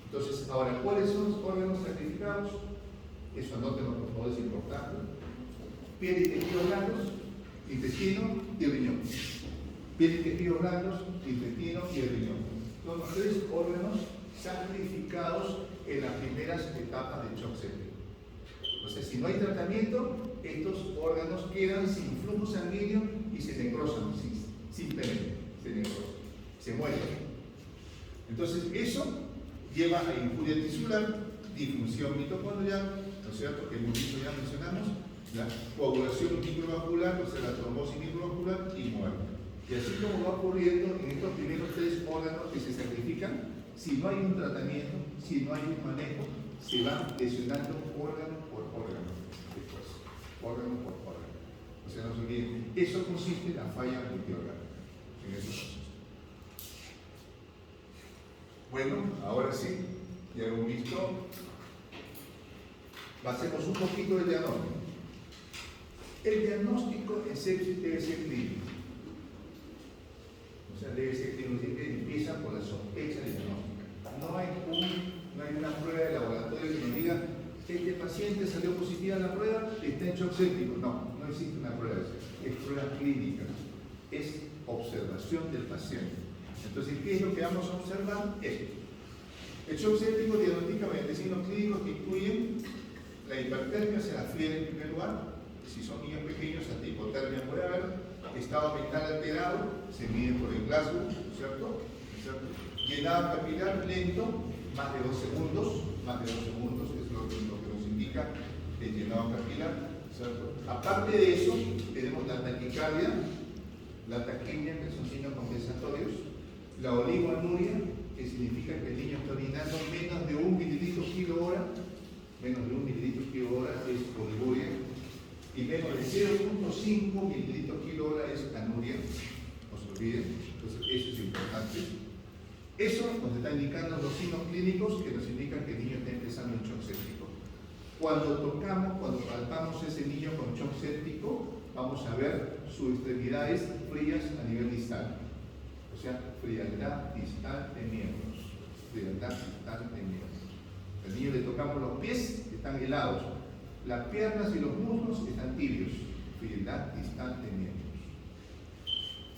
Speaker 1: Entonces, ahora, ¿cuáles son los órganos sacrificados? Eso anótenlo, por favor, es importante. Piel y tejidos blandos, intestino y riñón. Piel y tejidos blandos, intestino y el riñón. Son los 3 órganos sacrificados en las primeras etapas del shock séptico. Entonces, si no hay tratamiento, estos órganos quedan sin flujo sanguíneo y se necrosan, sin pene, se necrosan, se mueren. Entonces, eso lleva a injuria tisular, disfunción mitocondrial, ¿no es cierto? Que hemos dicho, ya mencionamos, la coagulación microvascular, o sea, la trombosis microvascular y muerte. Y así como va ocurriendo en estos primeros 3 órganos que se sacrifican, si no hay un tratamiento, si no hay un manejo, se va lesionando órgano por órgano, después, órgano por órgano. O sea, no se olviden, eso consiste en la falla multiorgánica, en ese proceso. Bueno, ahora sí, ya hemos visto, hacemos un poquito de diagnóstico. El diagnóstico en sepsis debe ser clínico. O sea, debe ser clínico, empieza por la sospecha diagnóstica. No hay una prueba de laboratorio que nos diga, este paciente salió positiva en la prueba, está en shock séptico. No existe una prueba, es prueba clínica, es observación del paciente. Entonces, ¿qué es lo que vamos a observar? Esto. El shock séptico diagnostica mediante signos clínicos que incluyen la hipertermia, o sea, la fiebre en primer lugar. Si son niños pequeños, hasta hipotermia puede haber. Estado mental alterado, se mide por el Glasgow, ¿cierto? Llenado capilar lento, más de 2 segundos, es lo que nos indica el llenado capilar, ¿cierto? Aparte de eso, tenemos la taquicardia, la taquimia, que son signos compensatorios, la oligoanuria, que significa que el niño está orinando menos de 1 mililitro kilo hora, es oliguria, y menos de 0.5 mililitros kilo hora es anuria, no se olviden, entonces eso es importante. Eso nos está indicando los signos clínicos que nos indican que el niño está empezando un shock séptico. Cuando palpamos a ese niño con shock séptico, vamos a ver sus extremidades frías a nivel distal. O sea, frialdad distal de miembros. Al niño le tocamos los pies, están helados. Las piernas y los muslos están tibios. Frialdad distal de miembros.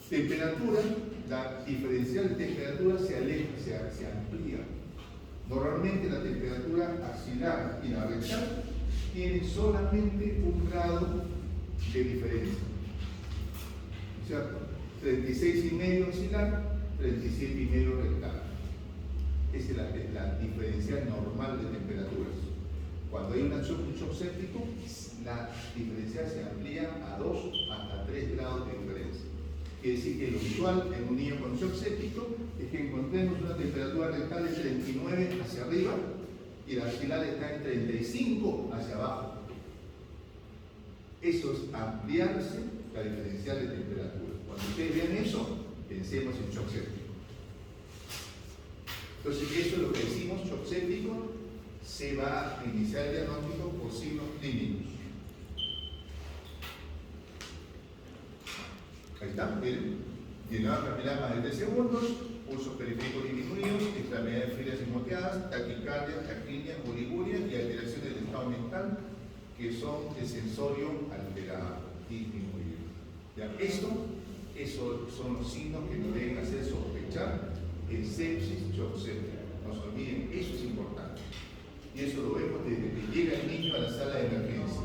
Speaker 1: Temperatura, la diferencial de temperatura se aleja, se amplía. Normalmente la temperatura axilar y la rectal tienen solamente 1 grado de diferencia. ¿Cierto? 36,5 axilar, 37,5 rectal. Esa es la diferencial normal de temperaturas. Cuando hay un shock séptico, la diferencial se amplía a 2 hasta 3 grados de diferencia. Quiere decir que lo usual en un niño con shock séptico es que encontremos una temperatura rectal de 39 hacia arriba y la axilar está en 35 hacia abajo. Eso es ampliarse la diferencial de temperatura. Cuando ustedes vean eso, pensemos en shock séptico. Entonces, eso es lo que decimos, shock séptico, se va a iniciar el diagnóstico por signos clínicos. Ahí está, miren. Llenado capilar más de 3 segundos, pulsos periféricos disminuidos, extremidades frías y moteadas, taquicardia, taquimia, oliguria y alteraciones del estado mental, que son el sensorio alterado, disminuido. ¿Ya? Esos son los signos que nos deben hacer sospechar el sepsis shock séptico. No se olviden, eso es importante. Y eso lo vemos desde que llega el niño a la sala de emergencia.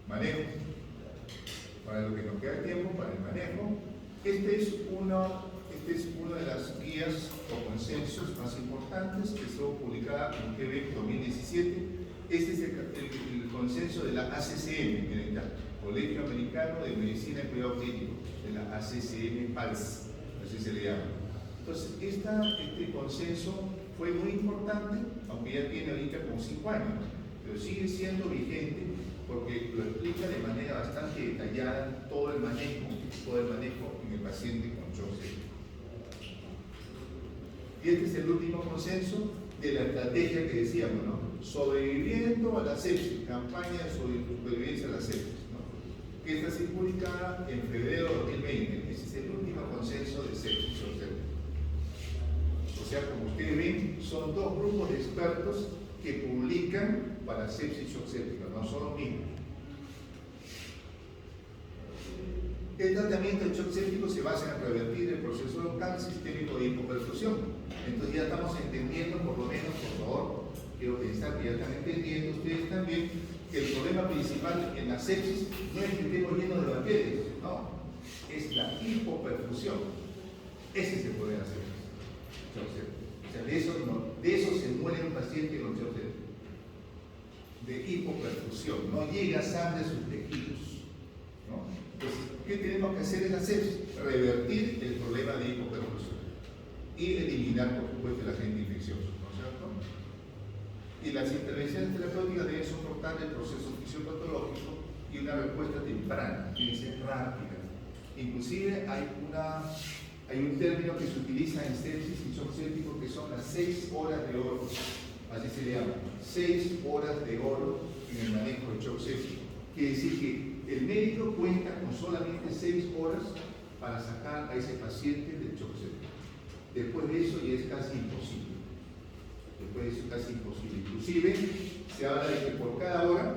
Speaker 1: Manejo. Para lo que nos queda tiempo, para el manejo, este es una de las guías o consejos consensos más importantes que son publicadas en GB 2017. Este es el consenso de la ACCM, en el Colegio Americano de Medicina y Cuidado Clínico, de la ACCM PALS, así se le llama. Entonces, este consenso fue muy importante, aunque ya tiene ahorita como 5 años, pero sigue siendo vigente porque lo explica de manera bastante detallada todo el manejo en el paciente con shock séptico. Y este es el último consenso de la estrategia que decíamos, ¿no? Sobreviviendo a la sepsis, campaña de sobrevivencia a la sepsis, ¿no? Que está así publicada en febrero de 2020. Ese es el último consenso de sepsis shock séptico. O sea, como ustedes ven, son 2 grupos de expertos que publican para sepsis shock séptica, no son los mismos. El tratamiento del shock séptico se basa en revertir el proceso local sistémico de hipoperfusión. Entonces ya estamos entendiendo, por lo menos, por favor, quiero pensar que ya están entendiendo ustedes también, que el problema principal en la sepsis no es que estemos llenos de bacterias, no, es la hipoperfusión. Ese es el problema de la sepsis. O sea, de eso se muere un paciente con shock séptico, de hipoperfusión, no llega sangre a sus tejidos, ¿no? Entonces, ¿qué tenemos que hacer en la sepsis? Revertir el problema de hipoperfusión y eliminar, por supuesto, el agente infeccioso, ¿no es cierto? Y las intervenciones terapéuticas deben soportar el proceso fisiopatológico y una respuesta temprana, tiene que ser rápida. Inclusive hay un término que se utiliza en sepsis y shock séptico que son las 6 horas de oro, así se le llama, 6 horas de oro en el manejo del shock séptico. Quiere decir que el médico cuenta con solamente 6 horas para sacar a ese paciente del shock séptico. Después de eso ya es casi imposible. Inclusive se habla de que por cada hora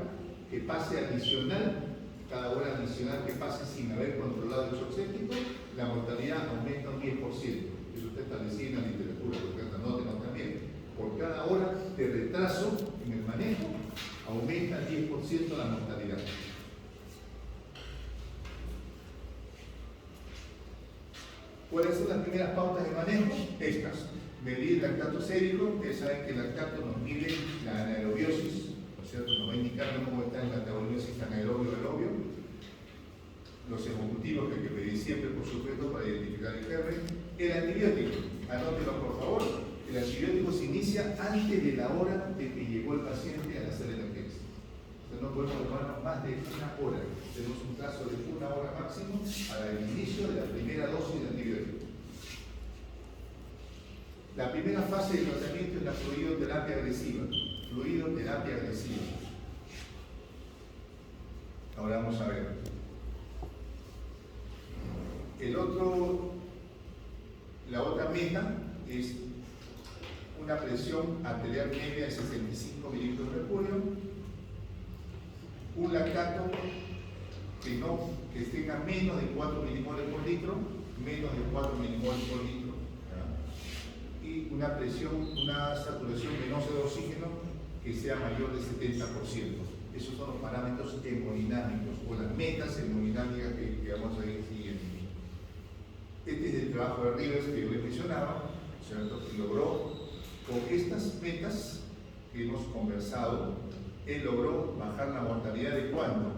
Speaker 1: que pase adicional, cada hora adicional que pase sin haber controlado el shock séptico, la mortalidad aumenta un 10%. Eso está establecido en la literatura, porque anótenlo también. Por cada hora de retraso en el manejo, aumenta 10% la mortalidad. ¿Cuáles son las primeras pautas de manejo? Estas. Medir el lactato sérico. Ustedes saben que el lactato nos mide la anaerobiosis, ¿no es cierto? Nos va a indicar cómo está en la anaerobiosis anaerobio aerobio. Los ejecutivos que hay que pedir siempre, por supuesto, para identificar el germen. El antibiótico, anótenlo por favor. El antibiótico se inicia antes de la hora de que llegó el paciente a la sala de emergencia. Entonces no podemos tomarnos más de 1 hora. Tenemos un plazo de 1 hora máximo para el inicio de la primera dosis de antibiótico. La primera fase del tratamiento es la fluidoterapia agresiva. Fluidoterapia agresiva. Ahora vamos a ver. La otra meta es una presión arterial media de 65 mililitros de mercurio, un lactato que tenga menos de 4 milimoles por litro, ¿ya? Y una saturación venosa de oxígeno que sea mayor del 70%. Esos son los parámetros hemodinámicos o las metas hemodinámicas que vamos a ir siguiendo. Este es el trabajo de Rivers que yo les mencionaba, ¿cierto? Que logró, con estas metas que hemos conversado, él logró bajar la mortalidad de cuánto?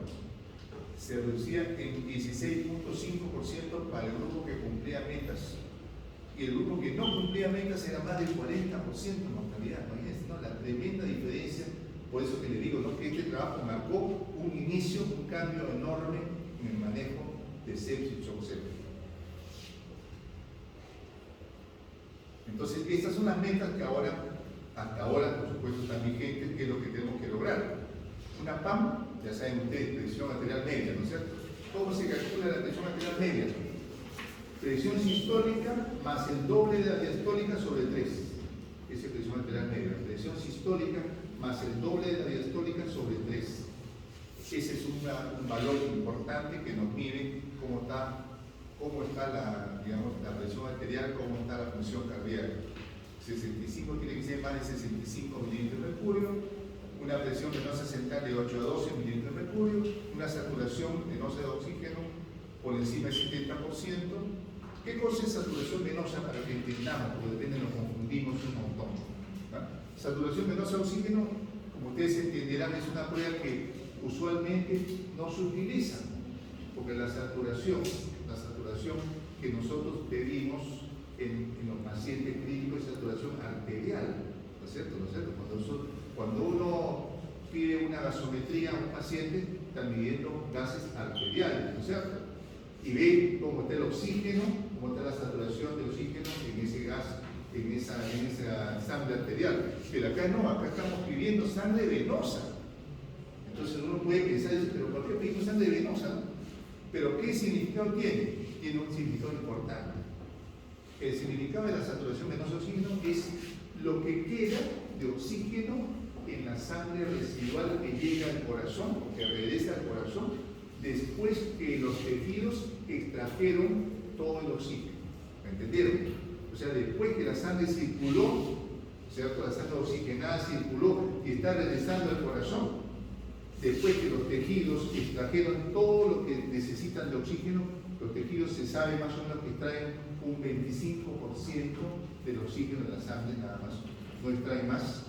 Speaker 1: Se reducía en 16.5% para el grupo que cumplía metas. Y el grupo que no cumplía metas era más del 40% de mortalidad. Imagínense, ¿no? La tremenda diferencia. Por eso que le digo, ¿no? Que este trabajo marcó un inicio, un cambio enorme en el manejo de sepsis y shock séptico. Entonces, estas son las metas que hasta ahora, por supuesto, están vigentes, que es lo que tenemos que lograr. Una PAM, ya saben ustedes, presión arterial media, ¿no es cierto? ¿Cómo se calcula la presión arterial media? Presión sistólica más el doble de la diastólica sobre 3. Esa es presión arterial media. Presión sistólica más el doble de la diastólica sobre 3. Ese es un valor importante que nos mide cómo está la presión arterial, cómo está la función cardíaca. 65 tiene que ser más de 65 mililitros de mercurio, una presión venosa central de 8 a 12 mililitros de mercurio, una saturación venosa de oxígeno por encima del 70%. ¿Qué cosa es saturación venosa para que entendamos? Porque depende de lo confundimos. confundimos un montón. ¿Va? Saturación venosa de oxígeno, como ustedes entenderán, es una prueba que usualmente no se utiliza, porque la saturación que nosotros pedimos en los pacientes clínicos es saturación arterial, ¿no es cierto? ¿No es cierto? Cuando uno pide una gasometría a un paciente, está midiendo gases arteriales, ¿no es cierto? Y ve cómo está el oxígeno, cómo está la saturación de oxígeno en ese gas, en esa sangre arterial. Pero acá no, acá estamos pidiendo sangre venosa. Entonces uno puede pensar, pero ¿por qué pedimos sangre venosa? Pero ¿qué significado tiene? Tiene un significado importante. El significado de la saturación venosa de oxígeno es lo que queda de oxígeno en la sangre residual que llega al corazón, o que regresa al corazón, después que los tejidos extrajeron todo el oxígeno. ¿Me entendieron? O sea, después que la sangre circuló, ¿cierto? La sangre oxigenada circuló y está regresando al corazón, después que los tejidos extrajeron todo lo que necesitan de oxígeno, los tejidos se sabe más o menos que extraen un 25% del oxígeno de la sangre nada más, no extraen más.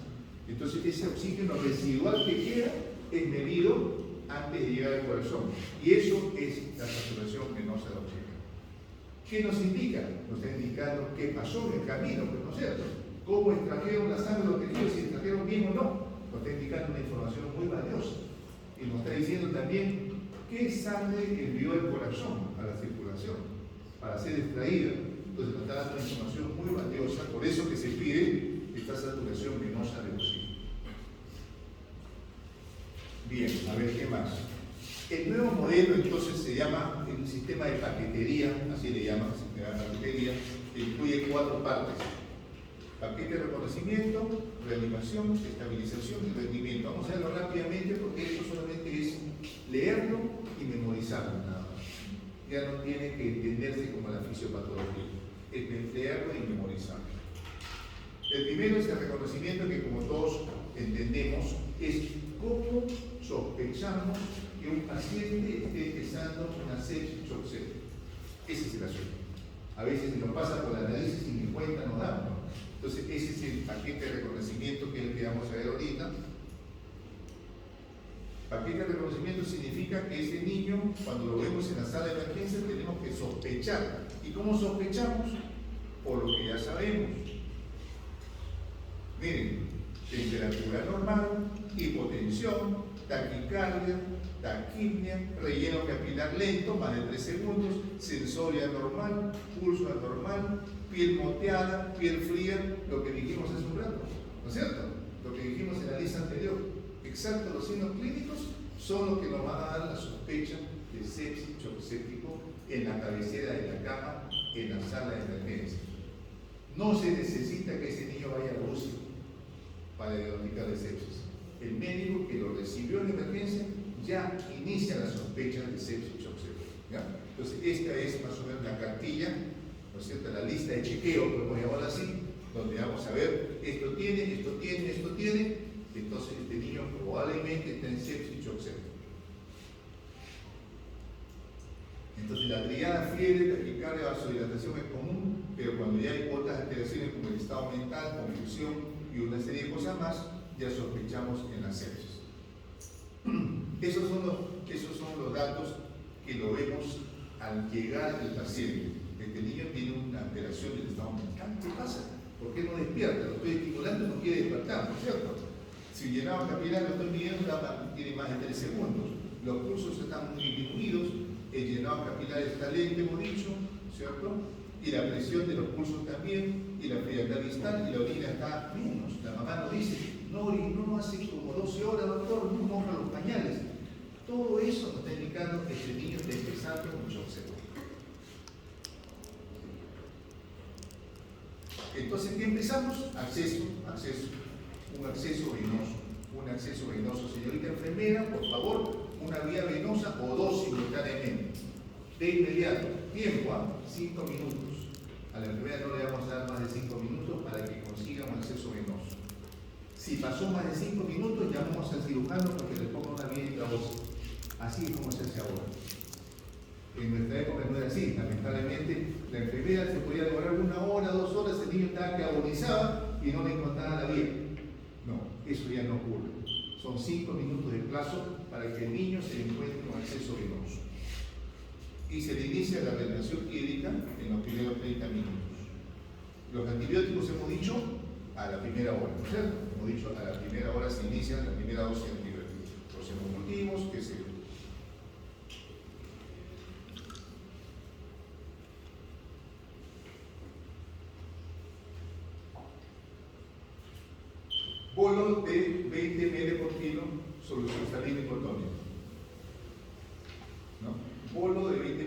Speaker 1: Entonces ese oxígeno residual que queda es medido antes de llegar al corazón, y eso es la saturación venosa de oxígeno. ¿Qué nos indica? Nos está indicando qué pasó en el camino, ¿no es cierto? Cómo extrajeron la sangre de los tejidos, si extrajeron bien o no. Nos está indicando una información muy valiosa. Y nos está diciendo también qué sangre envió el corazón a la circulación para ser extraída. Entonces nos está dando una información muy valiosa, por eso que se pide esta saturación venosa de oxígeno. Bien, a ver qué más. El nuevo modelo entonces se llama el sistema de paquetería, así le llaman, sistema de paquetería, que incluye 4 partes: paquete de reconocimiento, reanimación, estabilización y rendimiento. Vamos a verlo rápidamente porque esto solamente es leerlo y memorizarlo nada más. Ya no tiene que entenderse como la fisiopatología, es leerlo y memorizarlo. El primero es el reconocimiento, que como todos entendemos es cómo sospechamos que un paciente esté empezando una sepsis shock séptica. Ese es el asunto. A veces nos pasa por la nariz y sin cuenta nos damos, ¿no? Entonces ese es el paquete de reconocimiento, que es el que vamos a ver ahorita. Paquete de reconocimiento significa que ese niño, cuando lo vemos en la sala de emergencia, tenemos que sospechar. ¿Y cómo sospechamos? Por lo que ya sabemos. Miren, temperatura normal, hipotensión, taquicardia, taquipnia, relleno capilar lento, más de 3 segundos, sensoria normal, pulso anormal, piel moteada, piel fría, lo que dijimos hace un rato, ¿no es cierto? Lo que dijimos en la lista anterior. Exacto, los signos clínicos son los que nos van a dar la sospecha de sepsis shock séptico en la cabecera de la cama, en la sala de emergencia. No se necesita que ese niño vaya a la UCI para diagnosticar de sepsis. El médico que lo recibió en emergencia ya inicia la sospecha de sepsis shock séptico, ¿ya? Entonces esta es más o menos la cartilla, ¿no es cierto?, la lista de chequeo, podemos llamarla así, donde vamos a ver esto tiene, esto tiene, esto tiene. Entonces este niño probablemente está en sepsis shock séptico. Entonces la triada fiebre, taquicardia, vasodilatación es común, pero cuando ya hay otras alteraciones como el estado mental, confusión y una serie de cosas más, ya sospechamos en la sepsis. Esos son los datos que lo vemos al llegar el paciente. Este niño tiene una alteración del estado mental. ¿Qué pasa? ¿Por qué no despierta? Lo estoy estimulando, no quiere despertar, ¿no es cierto? Si el llenado capilar lo estoy midiendo, tiene más de 3 segundos. Los pulsos están muy disminuidos, el llenado capilar está lento, hemos dicho, ¿cierto? Y la presión de los pulsos también, y la frialdad distal, y la orina está menos. La mamá nos dice, no orinó hace como 12 horas, doctor, no moja los pañales. Todo eso nos está indicando que este niño está empezando con shock séptico. Entonces, ¿qué empezamos? Un acceso venoso. Señorita enfermera, por favor, una vía venosa o 2 simultáneamente. De inmediato, tiempo, 5 minutos. A la enfermera no le vamos a dar más de 5 minutos para que consiga un acceso venoso. Si pasó más de 5 minutos, llamamos al cirujano para que le ponga una vía intravenosa. Así es como se hace ahora. En nuestra época no era así, lamentablemente La enfermera se podía demorar 1 hora, 2 horas, el niño estaba que agonizaba y no le encontraba la vía. No, eso ya no ocurre. Son 5 minutos de plazo para que el niño se encuentre con acceso venoso. Y se le inicia la reanimación hídrica en los primeros 30 minutos. Los antibióticos hemos dicho a la primera hora, ¿no es cierto? Hemos dicho a la primera hora se inicia la primera dosis de antibióticos. Los hemocultivos, que se bolo de 20 ml por kilo, solución salina y cotonio. ¿No? Bolo de 20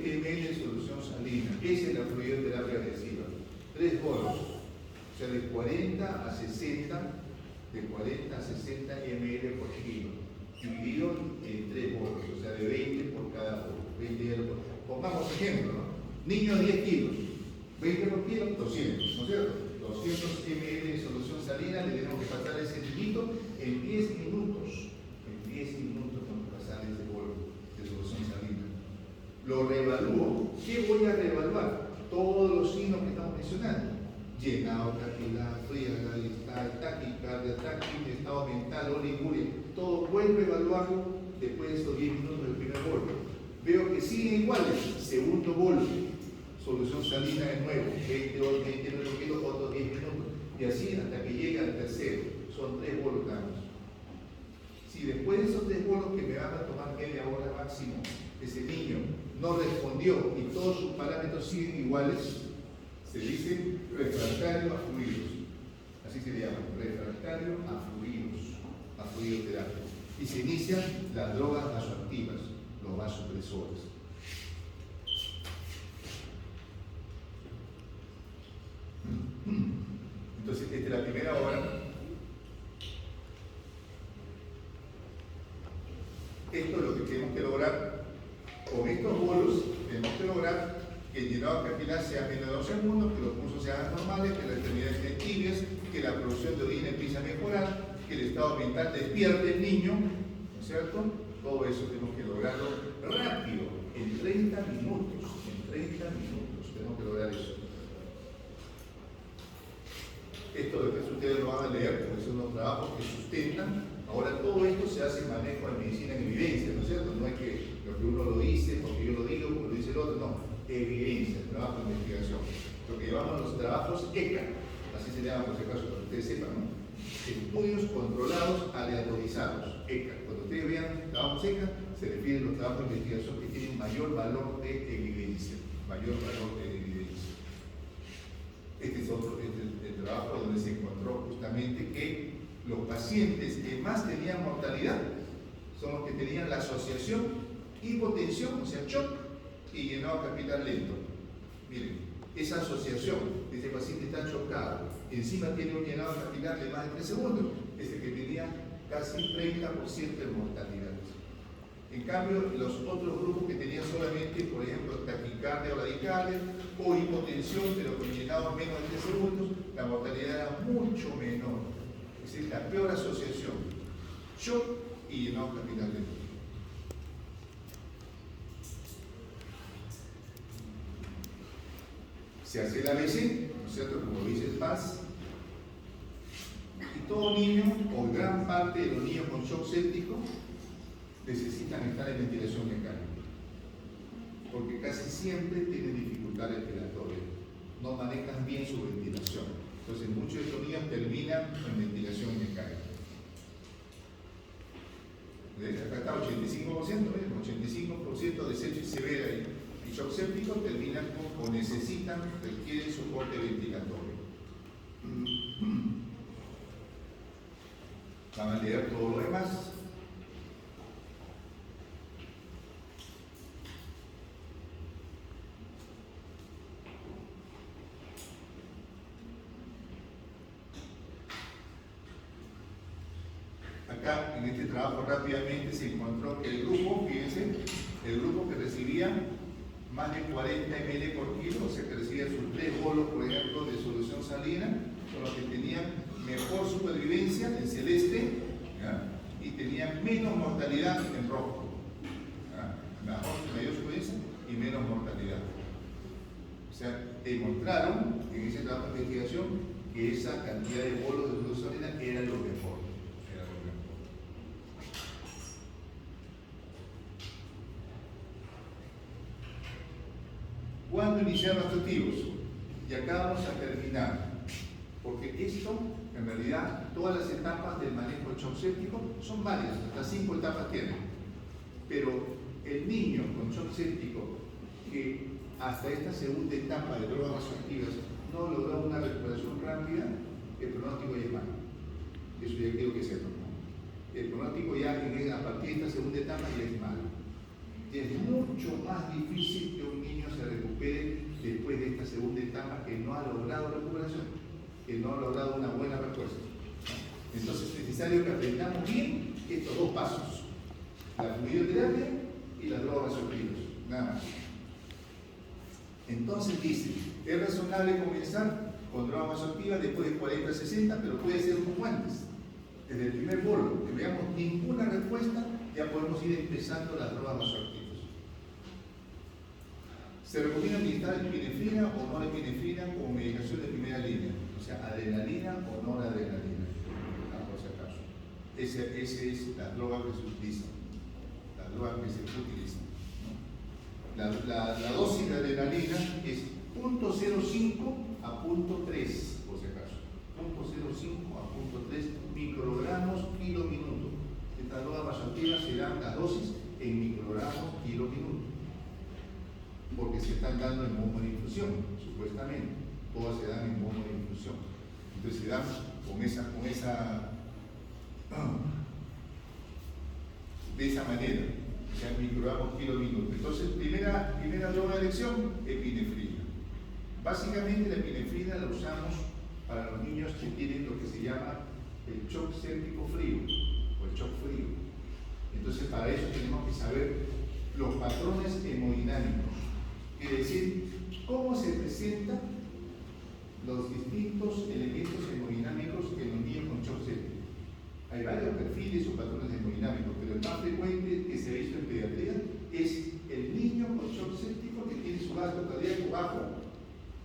Speaker 1: ml de solución salina. Esa es la fluidoterapia adhesiva. 3 bolos, o sea, de 40 a 60 ml por kilo, dividido en 3 bolos, o sea, de 20 por cada bolo. 20 ml por... Pongamos ejemplo, ¿no? Niño 10 kilos, 20 por kilo, 200, ¿no es cierto? 200 ml de solución salina, le tenemos que pasar ese liquito en 10 minutos. En 10 minutos tenemos que pasar ese bolo de solución salina. Lo reevalúo. ¿Qué voy a reevaluar? Todos los signos que estamos mencionando. Llenado capilar, frialdad distal, taquicardia, taquicardia, estado mental, oliguria. Todo vuelve a evaluarlo después de esos 10 minutos del primer bolo. Veo que siguen iguales. Segundo bolo. Solución salina de nuevo, 29 kilos, otros 10 minutos, y así hasta que llegue al tercero. Son 3 bolos nada más. Si después de esos 3 bolos que me van a tomar media hora máximo, ese niño no respondió y todos sus parámetros siguen iguales, se dice refractario a fluidos. Así se llama, refractario a fluidoterapia. Y se inician las drogas vasoactivas, los vasopresores. Entonces, esta es la primera hora. Esto es lo que tenemos que lograr. Con estos bolos tenemos que lograr que el llenado capilar sea menos de 2 segundos, que los pulsos sean normales, que las extremidades estén tibias, que la producción de orina empiece a mejorar, que el estado mental despierte el niño, ¿no es cierto? Todo eso tenemos que lograrlo rápido, en 30 minutos. En 30 minutos tenemos que lograr eso. Esto después ustedes lo van a leer, porque son los trabajos que sustentan. Ahora todo esto se hace en manejo de medicina en evidencia, ¿no es cierto? No es que lo que uno lo dice, porque yo lo digo, porque lo dice el otro, no. Evidencia, trabajo de investigación. Lo que llamamos los trabajos ECA, así se llaman por si acaso, para que ustedes sepan, ¿no? Estudios controlados aleatorizados, ECA. Cuando ustedes vean trabajos ECA, se refieren a los trabajos de investigación que tienen mayor valor de evidencia. Mayor valor de evidencia. Este es otro, el trabajo donde se encontró justamente que los pacientes que más tenían mortalidad son los que tenían la asociación hipotensión, o sea, shock y llenado capilar lento. Miren, esa asociación, este paciente está chocado, encima tiene un llenado capilar de más de 3 segundos, es el que tenía casi 30% de mortalidad. En cambio, los otros grupos que tenían solamente, por ejemplo, taquicardia o radicardia o hipotensión, pero con llenado menos de 3 segundos, la mortalidad era mucho menor. Es decir, la peor asociación, shock y llenado capilar lento. Se hace el ABC, ¿no es cierto? Como dice el PAS. Y todo niño, o gran parte de los niños con shock séptico, necesitan estar en ventilación mecánica, porque casi siempre tienen dificultad respiratoria, no manejan bien su ventilación. Entonces muchos de estos niños terminan en ventilación mecánica. Acá está 85%, ¿ven? 85% de sepsis severa y shock séptico terminan con, o necesitan, requieren soporte ventilatorio. Van a leer todo lo demás. Acá en este trabajo rápidamente se encontró que el grupo, fíjense, el grupo que recibía más de 40 ml por kilo, o sea que recibía sus 3 bolos, por ejemplo, de solución salina, son los que tenían mejor supervivencia en celeste, ¿ya? Y tenían menos mortalidad en rojo, ¿ya? Mayor supervivencia y menos mortalidad. demostraron en ese trabajo de investigación que esa cantidad de bolos de glucosamina era lo mejor. ¿Cuándo iniciar los activos? Y acá vamos a terminar, porque esto, en realidad, todas las etapas del manejo del shock séptico son varias, hasta 5 etapas tienen. Pero el niño con shock séptico que hasta esta segunda etapa de drogas vasoactivas no logró una recuperación rápida, el pronóstico ya es malo. Eso ya quiero que sepan, ¿no? El pronóstico ya a partir de esta segunda etapa ya es malo. Es mucho más difícil que un niño se recupere después de esta segunda etapa que no ha logrado recuperación, que no ha logrado una buena respuesta. Entonces es necesario que aprendamos bien estos dos pasos: la fluidoterapia y las drogas vasoactivas, nada más. Entonces dice, es razonable comenzar con drogas vasoactivas después de 40-60, pero puede ser un poco antes. Desde el primer bolo, que veamos ninguna respuesta, ya podemos ir empezando las drogas vasoactivas. Se recomienda administrar epinefrina o norepinefrina como medicación de primera línea, o sea, adrenalina o noradrenalina, por si acaso. Esa es la droga que se utiliza, la droga que se utiliza. La dosis de adrenalina es 0.05 a 0.3, por si acaso. 0.05 a 0.3 microgramos kilo minuto. Estas drogas vasoactivas se dan las dosis en microgramos kilo minuto, porque se están dando en bombo de infusión, supuestamente. Todas se dan en bombo de infusión. Entonces se dan de esa manera, o sea, microgramos kilo minuto. Entonces, primera droga de elección, epinefrina. Básicamente la epinefrina la usamos para los niños que tienen lo que se llama el shock séptico frío o el shock frío. Entonces, para eso tenemos que saber los patrones hemodinámicos, quiere decir cómo se presentan los distintos elementos hemodinámicos en los niños con shock séptico. Hay varios perfiles o patrones hemodinámicos, pero el más frecuente que se ha visto en pediatría es el niño con shock séptico que tiene su gasto cardíaco bajo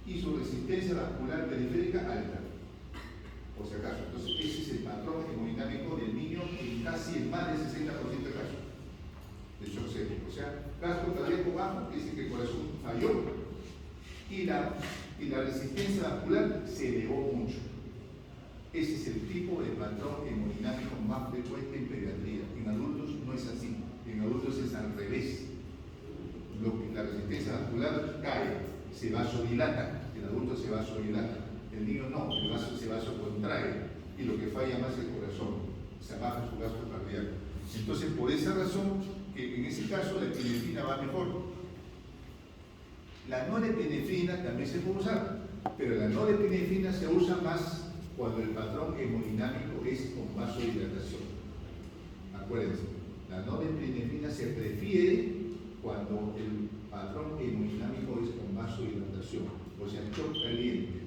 Speaker 1: y su resistencia vascular periférica alta, por si acaso. Entonces ese es el patrón hemodinámico del niño en casi el más del 60% de casos de shock séptico. O sea, gasto cardíaco bajo, dice que el corazón falló y la resistencia vascular se elevó mucho. Ese es el tipo de patrón hemodinámico más frecuente en pediatría. En adultos no es así. En adultos es al revés. La resistencia vascular cae, se vasodilata. El adulto se vasodilata. El niño no, el vaso se vasocontrae. Y lo que falla más es el corazón. Se baja su gasto cardíaco. Entonces, por esa razón, que en ese caso la epinefrina va mejor. La norepinefrina también se puede usar, pero la norepinefrina se usa más cuando el patrón hemodinámico es con vasodilatación. Acuérdense, la norepinefrina se prefiere cuando el patrón hemodinámico es con vasodilatación, o sea, shock caliente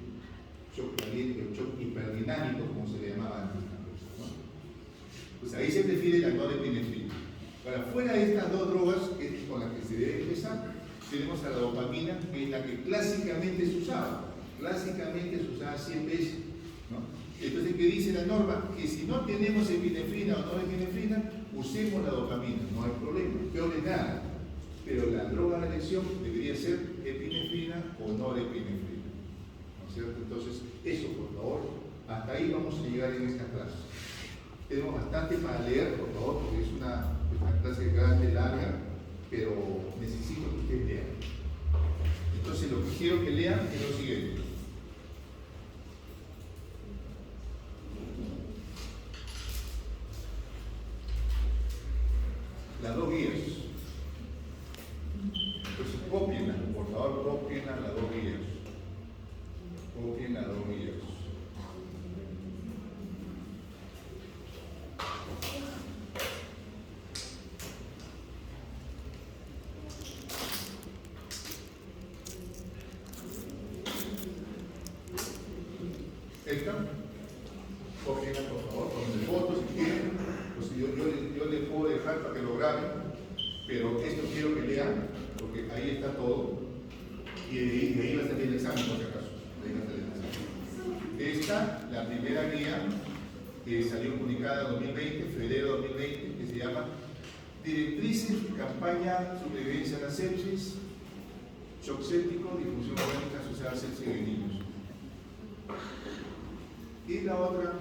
Speaker 1: o shock hiperdinámico, como se le llamaba antes, ¿no? Pues ahí se prefiere la norepinefrina. Para fuera de estas dos drogas, que es con las que se debe empezar, tenemos a la dopamina, que es la que clásicamente se usaba. Clásicamente se usaba 100 veces. ¿No? Entonces, ¿qué dice la norma? Que si no tenemos epinefrina o norepinefrina, usemos la dopamina, no hay problema, peor de nada. Pero la droga de elección debería ser epinefrina o norepinefrina, ¿no es cierto? Entonces, eso por favor, hasta ahí vamos a llegar en esta clase. Tenemos bastante para leer, por favor, porque es una clase grande, larga, pero necesito que ustedes lean. Entonces, lo que quiero que lean es lo siguiente. Las dos guías. Entonces, cópienlas, por favor, cópienlas las dos guías. Copien las dos guías. Esta, cópienla, por favor, con el foto si quieren. Pues yo les puedo dejar para que lo graben, pero esto quiero que lean, porque ahí está todo. Y de ahí va a salir el examen, por si acaso. De ahí va a salir el examen. Esta, la primera guía, que salió publicada en 2020, febrero de 2020, que se llama Directrices de Campaña Supervivencia a la Sepsis, Shock Séptico, Difusión Orgánica Asociada a Sepsis de Niños. Y la otra,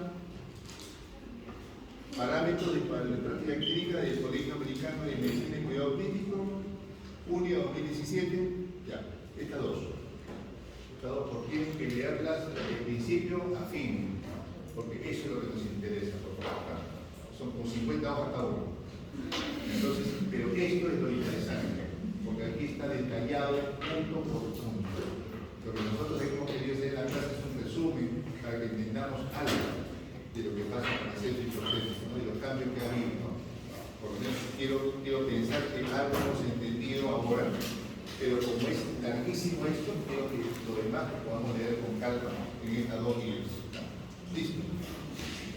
Speaker 1: Parámetros de Práctica Clínica del Colegio Americano de Medicina y Cuidado Crítico, junio 2017, ya, estas dos. Porque tienen que leerlas de principio a fin, porque eso es lo que nos interesa, por favor. Son como 50 hojas cada uno. Entonces, pero esto es lo interesante, porque aquí está detallado punto por punto. Lo que nosotros hemos querido hacer en la clase es un resumen para que entendamos algo de lo que pasa con el centro y proceso, ¿no? Y los cambios que ha habido, ¿no? Por lo menos quiero pensar que algo hemos entendido ahora, pero como es larguísimo esto, creo que lo demás lo podamos leer con calma en estas dos guías. ¿Listo?